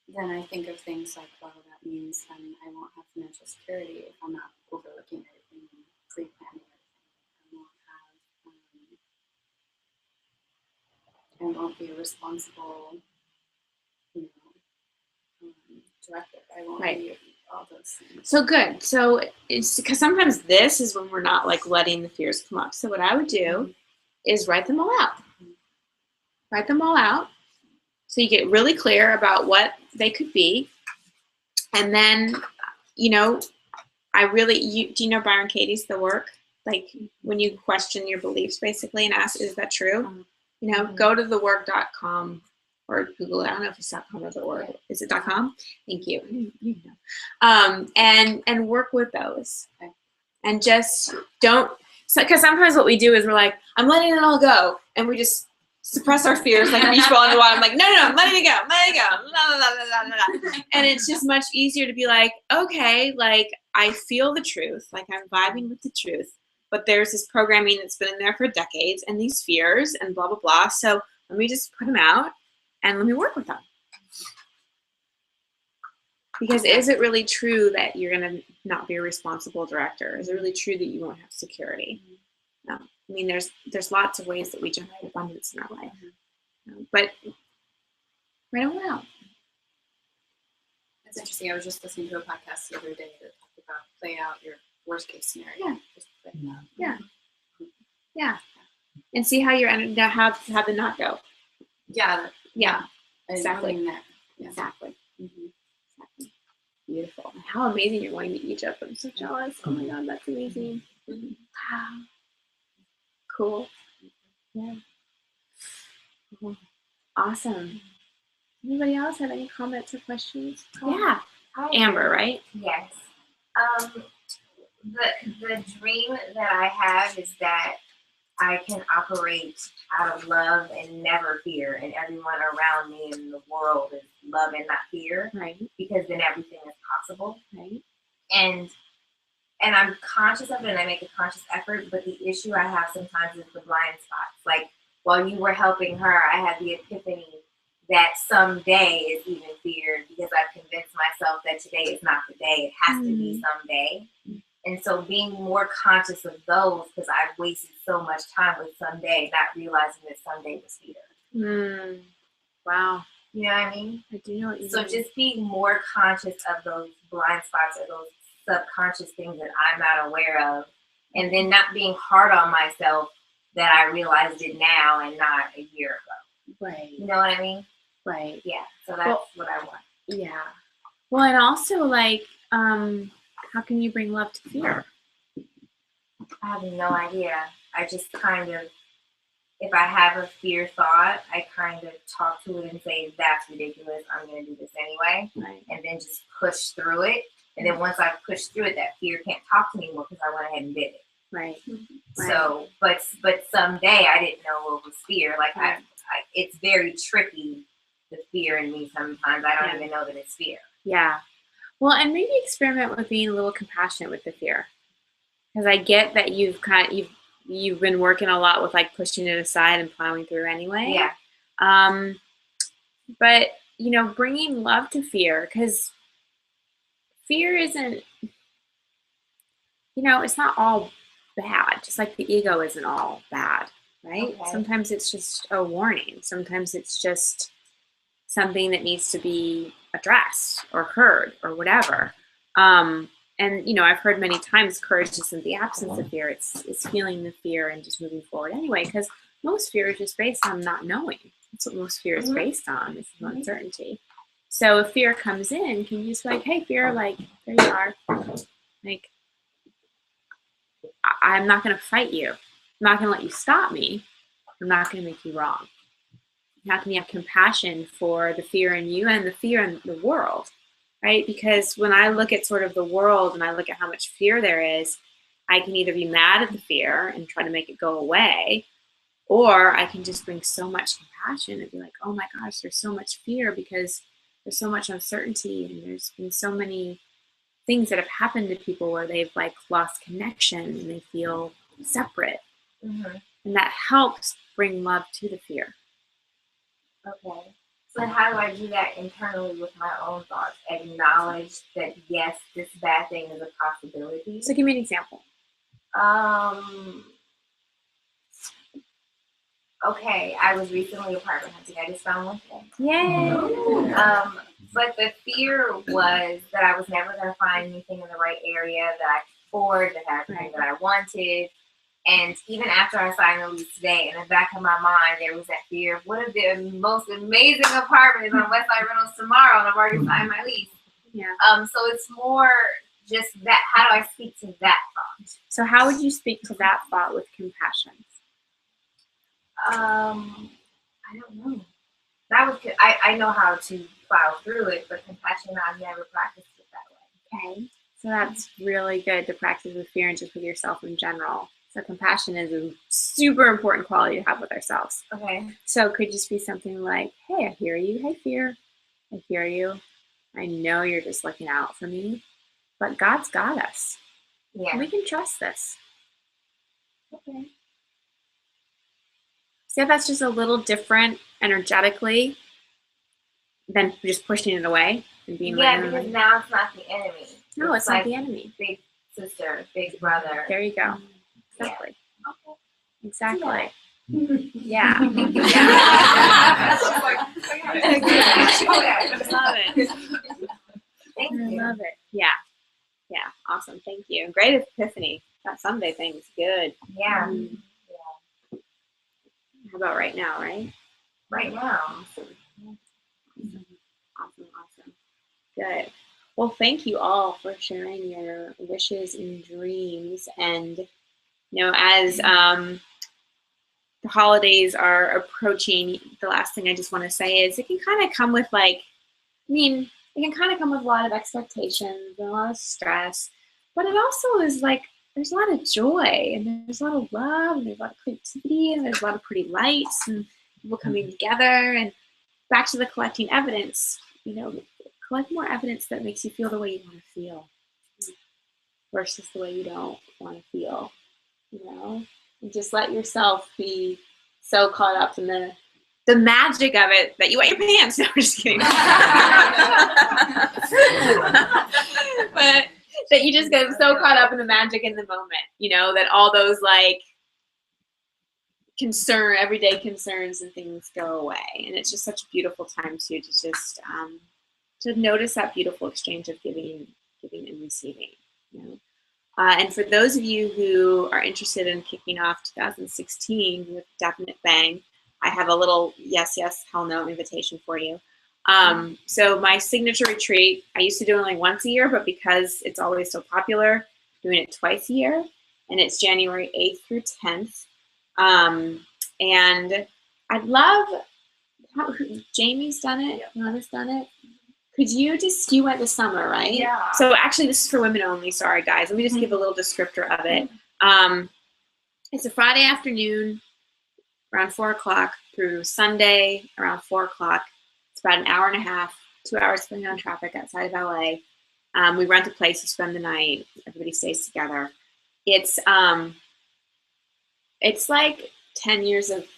then I think of things like, well, that means then I won't have financial security if I'm not overlooking everything and pre-planning everything. I won't be a responsible, you know,
director. I won't
Right.
be all those things.
So good. So it's because sometimes this is when we're not like letting the fears come up. So what I would do is write them all out. Write them all out. So you get really clear about what they could be. And then, you know, do you know Byron Katie's The Work? Like when you question your beliefs basically and ask, is that true? You know, go to thework.com or Google it. I don't know if it's .com or The Work. Is it .com? Thank you. You know. And work with those.
Okay.
And just don't, because sometimes what we do is we're like, I'm letting it all go. And we just suppress our fears like a beach ball in the water. I'm like, no, I'm letting it go. I'm letting it go. La, la, la, la, la, la. And it's just much easier to be like, okay, like I feel the truth. Like I'm vibing with the truth. But there's this programming that's been in there for decades and these fears and blah, blah, blah. So let me just put them out and let me work with them. Because is it really true that you're going to not be a responsible director? Is it really true that you won't have security? No. I mean, there's lots of ways that we generate abundance in our life. But write them out.
It's interesting. I was just listening to a podcast the other day that talked about play out your worst case scenario.
Yeah.
Just play it out.
Yeah. And see how you're how the not go.
Yeah.
Yeah.
And
Exactly.
owning that.
Exactly. Exactly. Beautiful. How amazing you're going to Egypt. I'm so jealous. Oh my God, that's amazing. Wow. Cool. Yeah. Cool. Awesome. Anybody else have any comments or questions? Yeah. Amber, right?
Yes. The dream that I have is that I can operate out of love and never fear, and everyone around me in the world is love and not fear,
Right.
because then everything is possible.
Right.
And I'm conscious of it, and I make a conscious effort. But the issue I have sometimes is the blind spots. Like while you were helping her, I had the epiphany that someday is even feared because I've convinced myself that today is not the day. It has to be someday. And so being more conscious of those, because I've wasted so much time with someday, not realizing that someday was here.
Wow.
You know what I mean?
I do know what you
So
mean.
just being more conscious of those blind spots or those subconscious things that I'm not aware of, and then not being hard on myself that I realized it now and not a year ago.
Right.
You know what I mean?
Right.
Yeah. So that's what I want.
Yeah. Well, and also like, how can you bring love to fear?
I have no idea. I just kind of, if I have a fear thought, I kind of talk to it and say, that's ridiculous. I'm going to do this anyway.
Right.
And then just push through it. And then once I push through it, that fear can't talk to me anymore because I went ahead and did it.
Right.
So, but someday I didn't know what was fear. Like it's very tricky, the fear in me sometimes. I don't even know that it's fear.
Yeah. Well, and maybe experiment with being a little compassionate with the fear. Because I get that you've been working a lot with like pushing it aside and plowing through anyway.
Yeah.
But you know, bringing love to fear, because fear isn't, you know, it's not all bad. Just like the ego isn't all bad, right?
Okay.
Sometimes it's just a warning. Sometimes it's just something that needs to be addressed or heard or whatever. And you know, I've heard many times courage isn't the absence of fear. It's feeling the fear and just moving forward anyway, because most fear is just based on not knowing. That's what most fear is based on, is uncertainty. So if fear comes in, can you just be like, hey, fear, like, there you are. Like, I'm not going to fight you. I'm not going to let you stop me. I'm not going to make you wrong. How can you have compassion for the fear in you and the fear in the world, right? Because when I look at sort of the world and I look at how much fear there is, I can either be mad at the fear and try to make it go away, or I can just bring so much compassion and be like, oh my gosh, there's so much fear because there's so much uncertainty and there's been so many things that have happened to people where they've like lost connection and they feel separate.
Mm-hmm.
And that helps bring love to the fear.
Okay. So how do I do that internally with my own thoughts? Acknowledge that yes, this bad thing is a possibility.
So give me an example.
Okay, I was recently apartment hunting. I just found one thing.
Yay!
But the fear was that I was never going to find anything in the right area that I could afford, that had everything that I wanted. And even after I signed the lease today, in the back of my mind, there was that fear of what if the most amazing apartment is on Westside Reynolds tomorrow and I've already signed my lease.
Yeah.
So it's more just that, how do I speak to that thought?
So how would you speak to that thought with compassion?
I don't know. That was good. I know how to plow through it, but compassion, I've never practiced it that way.
Okay. So that's really good to practice with fear and just with yourself in general. So compassion is a super important quality to have with ourselves.
Okay.
So it could just be something like, hey, I hear you. Hey, fear. I hear you. I know you're just looking out for me, but God's got us.
Yeah.
We can trust this. Okay. See, that's just a little different energetically than just pushing it away and being like,
because now it's not the enemy.
no, it's not the enemy.
Big sister, big brother.
There you go. Exactly. Exactly.
Yeah.
Yeah.
Okay.
Love it.
Thank
I
you.
love it. Yeah. Yeah. Awesome. Thank you. Great epiphany. That Sunday thing's good.
Yeah.
Mm. How about right now, right?
Right now.
Awesome. Good. Well, thank you all for sharing your wishes and dreams. And, as the holidays are approaching, the last thing I just want to say is it can kind of come with it can kind of come with a lot of expectations and a lot of stress, but it also is there's a lot of joy and there's a lot of love and there's a lot of creativity and there's a lot of pretty lights and people coming together. And back to the collecting evidence, collect more evidence that makes you feel the way you want to feel versus the way you don't want to feel, and just let yourself be so caught up in the magic of it that you wet your pants. No, I'm just kidding. But that you just get so caught up in the magic in the moment, that all those everyday concerns and things go away. And it's just such a beautiful time too, to just to notice that beautiful exchange of giving and receiving, and for those of you who are interested in kicking off 2016 with Definite Bang, I have a little yes, hell no invitation for you. So my signature retreat, I used to do it only once a year, but because it's always so popular, doing it twice a year, and it's January 8th through 10th. And I'd love, Jamie's done it, Lana's done it. Could you went this summer, right?
Yeah.
So actually this is for women only, sorry guys. Let me just give a little descriptor of it. It's a Friday afternoon around 4:00 through Sunday around 4:00. It's about an hour and a half, 2 hours depending on traffic outside of LA. We rent a place to spend the night. Everybody stays together. It's like 10 years of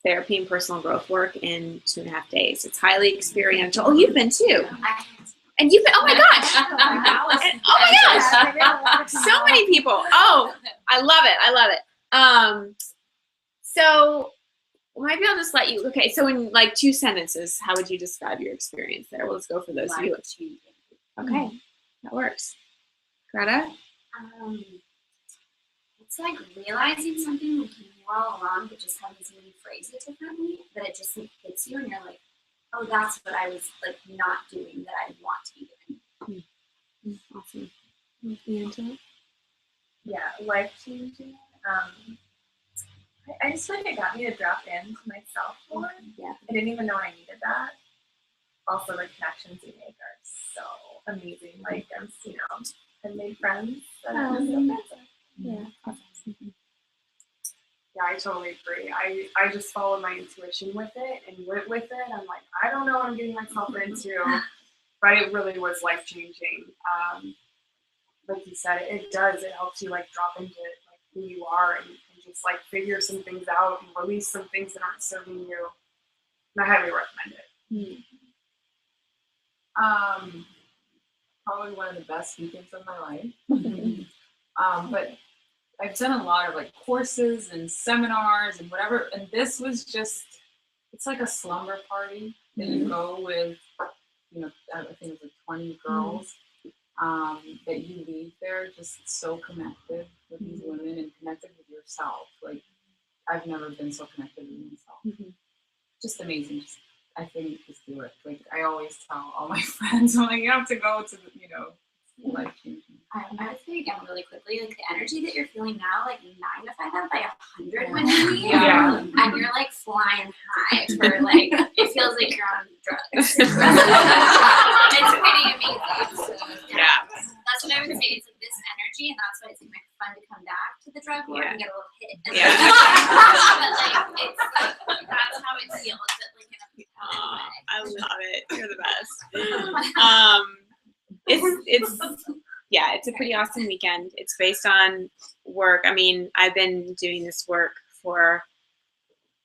therapy and personal growth work in 2.5 days. It's highly experiential. Oh, you've been too. And you've been, oh my gosh. And, oh my gosh. So many people. Oh, I love it. So maybe I'll just let you, okay, so in 2 sentences, how would you describe your experience there? Well, let's go for those of you. Okay, that works. Greta?
It's like realizing something you knew all along, but just having somebody phrase it differently, that it just hits you and you're like, oh, that's what I was not doing that I want to be doing.
Awesome. Angela?
Yeah, life changing. I just feel like it got me to drop into myself more.
Yeah.
I didn't even know I needed that. Also, the connections you make are so amazing. I've made friends that I'm so friends with.
Yeah.
Yeah, I totally agree. I just followed my intuition with it and went with it. I'm like, I don't know what I'm getting myself into, but it really was life changing. Like you said, it does. It helps you drop into who you are and just figure some things out and release some things that aren't serving you. And I highly recommend it.
Probably one of the best weekends of my life. But I've done a lot of courses and seminars and whatever, and this was just, it's like a slumber party that you go with I think it was like 20 girls, that you leave there just so connected with these women and connected with yourself. Like, I've never been so connected with myself. Just amazing. I think just do it. Like, I always tell all my friends, I'm like, you have to go to the, life changing.
I would say again really quickly, like the energy that you're feeling now, like magnify that by 100 when you leave.
Yeah.
And you're like flying high for like, it feels like you're on drugs. It's pretty amazing. So,
Yeah.
That's what I would say. It's like this energy, and that's why it's like fun to come back to the drug work and get a little hit.
Yeah.
But like, it's like, that's how it feels. That like in a way.
I love it. You're the best. It's a pretty awesome weekend. It's based on work. I mean, I've been doing this work for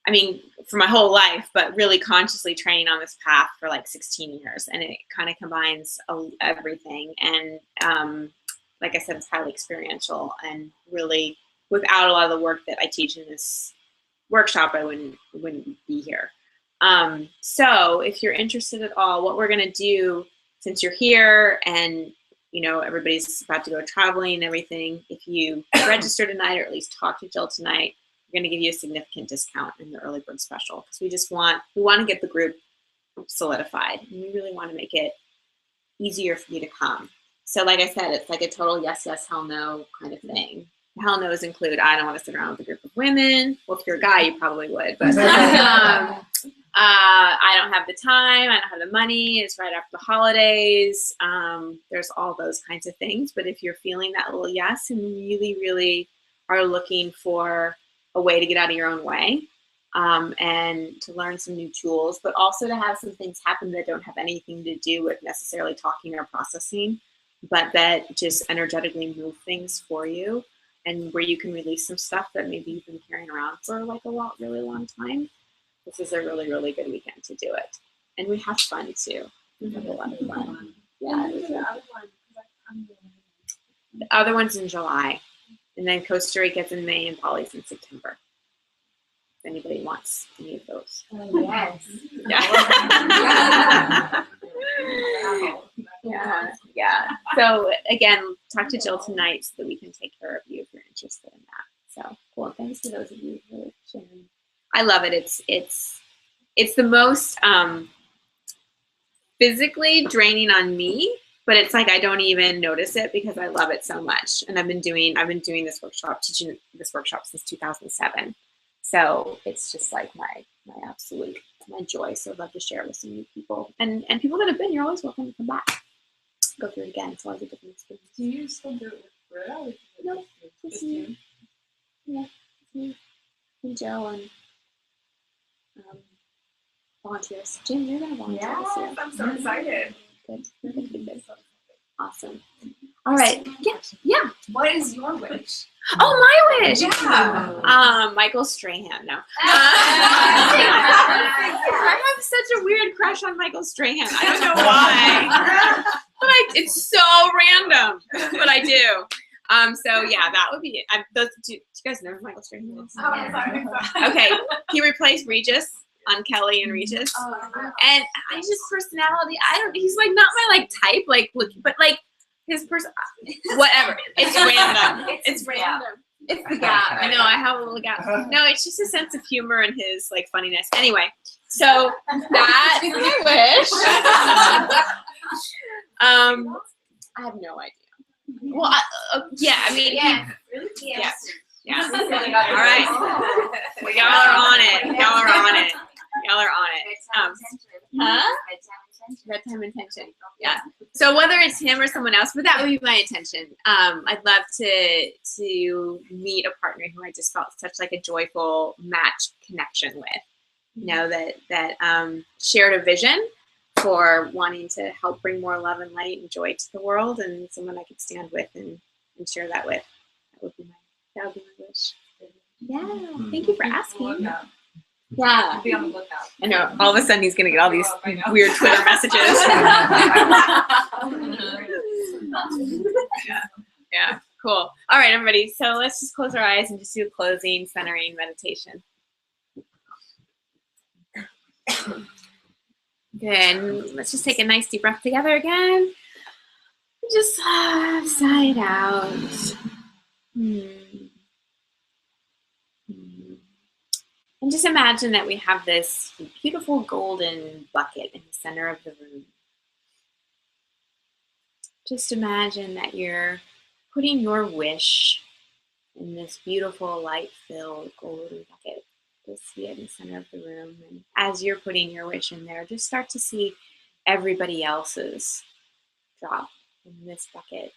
my whole life, but really consciously training on this path for like 16 years. And it kind of combines everything. And like I said, it's highly experiential, and really without a lot of the work that I teach in this workshop, I wouldn't be here. So if you're interested at all, what we're going to do, since you're here and everybody's about to go traveling and everything, if you register tonight, or at least talk to Jill tonight, we're going to give you a significant discount in the early bird special, because we want to get the group solidified, and we really want to make it easier for you to come. So like I said, it's like a total yes, hell no kind of thing. Hell no's include, I don't want to sit around with a group of women. Well, if you're a guy, you probably would, but I don't have the time, I don't have the money, it's right after the holidays. There's all those kinds of things. But if you're feeling that little yes and really, really are looking for a way to get out of your own way, and to learn some new tools, but also to have some things happen that don't have anything to do with necessarily talking or processing, but that just energetically move things for you, and where you can release some stuff that maybe you've been carrying around for like really long time. This is a really, really good weekend to do it. And we have fun too. We have a lot of fun. Yeah. The other one's in July. And then Costa Rica's in May, and Bali's in September. If anybody wants any of those.
Oh, yes.
Yeah. So again, talk to Jill tonight so that we can take care of you if you're interested in that. So cool. Thanks to those of you for sharing. I love it. It's the most physically draining on me, but it's like I don't even notice it because I love it so much. And I've been doing this workshop, teaching this workshop since 2007. So it's just like my absolute joy. So I'd love to share it with some new people. And people that have been, you're always welcome to come back. Go through it again. It's always a different experience.
Do you still do it with Britta?
No, just me. Yeah, me and Jill and volunteers. Jim, you're gonna volunteer this year.
I'm so excited.
Good. Awesome. All right. Yeah.
What is your wish?
Oh, my wish.
Yeah.
Michael Strahan. No. I have such a weird crush on Michael Strahan. I don't know why. But it's so random. But I do. So yeah, that would be it. Do you guys know who Michael Strahan is?
Oh, I'm sorry.
Okay. He replaced Regis on Kelly and Regis. And his personality, he's like not my like type, like look, but like his person, whatever. It's random. It's random. It's the gap. I know. I have a little gap. No, it's just a sense of humor and his like funniness. Anyway, so that's my wish. I have no idea. Well, yeah. I mean,
Yeah.
yeah. All right. Well, y'all are on it. Y'all are on it. Bedtime intention. Yeah. So whether it's him or someone else, but that would be my intention. I'd love to meet a partner who I just felt such like a joyful match connection with. You know, that shared a vision for wanting to help bring more love and light and joy to the world, and someone I could stand with and share that with. That would be my wish. Yeah. Thank you for asking. Yeah.
Be on the lookout.
I know. All of a sudden, he's gonna get all these weird Twitter messages. Yeah. Cool. All right, everybody. So let's just close our eyes and just do a closing, centering meditation. Good. Let's just take a nice deep breath together again. Just sigh it out. And just imagine that we have this beautiful golden bucket in the center of the room. Just imagine that you're putting your wish in this beautiful light-filled golden bucket. Just see it in the center of the room. And as you're putting your wish in there, just start to see everybody else's drop in this bucket.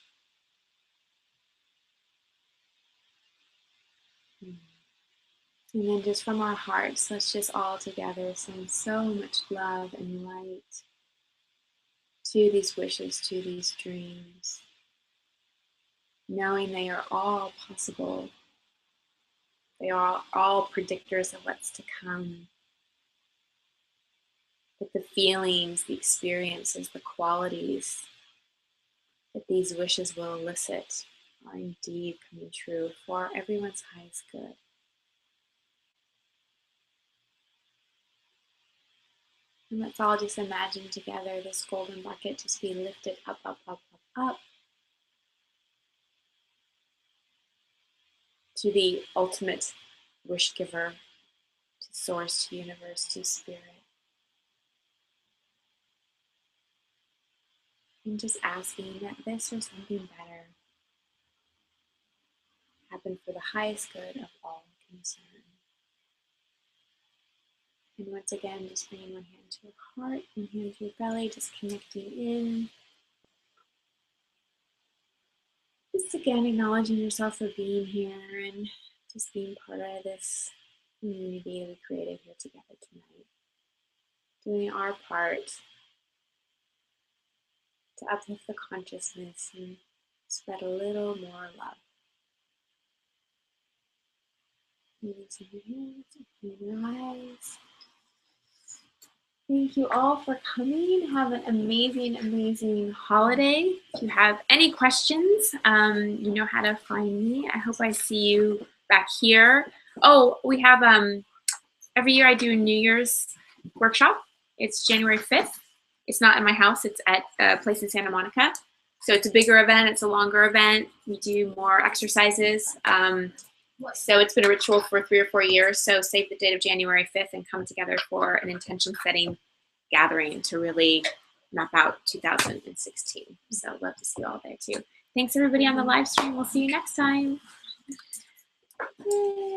And then just from our hearts, let's just all together send so much love and light to these wishes, to these dreams, knowing they are all possible. They are all predictors of what's to come. That the feelings, the experiences, the qualities that these wishes will elicit are indeed coming true for everyone's highest good. And let's all just imagine together this golden bucket just be lifted up, up, up, up, up to the ultimate wish giver, to source, to universe, to spirit. And just asking that this or something better happen for the highest good of all concerned. And once again, just bringing one hand to your heart, one hand to your belly, just connecting in. Just again, acknowledging yourself for being here and just being part of this community we created here together tonight. Doing our part to uplift the consciousness and spread a little more love. Releasing your hands, opening your eyes. Thank you all for coming. Have an amazing, amazing holiday. If you have any questions, you know how to find me. I hope I see you back here. Oh, we have, every year I do a New Year's workshop. It's January 5th. It's not in my house. It's at a place in Santa Monica. So it's a bigger event. It's a longer event. We do more exercises. So it's been a ritual for 3 or 4 years. So save the date of January 5th and come together for an intention setting gathering to really map out 2016. So love to see you all there too. Thanks everybody on the live stream. We'll see you next time. Yay.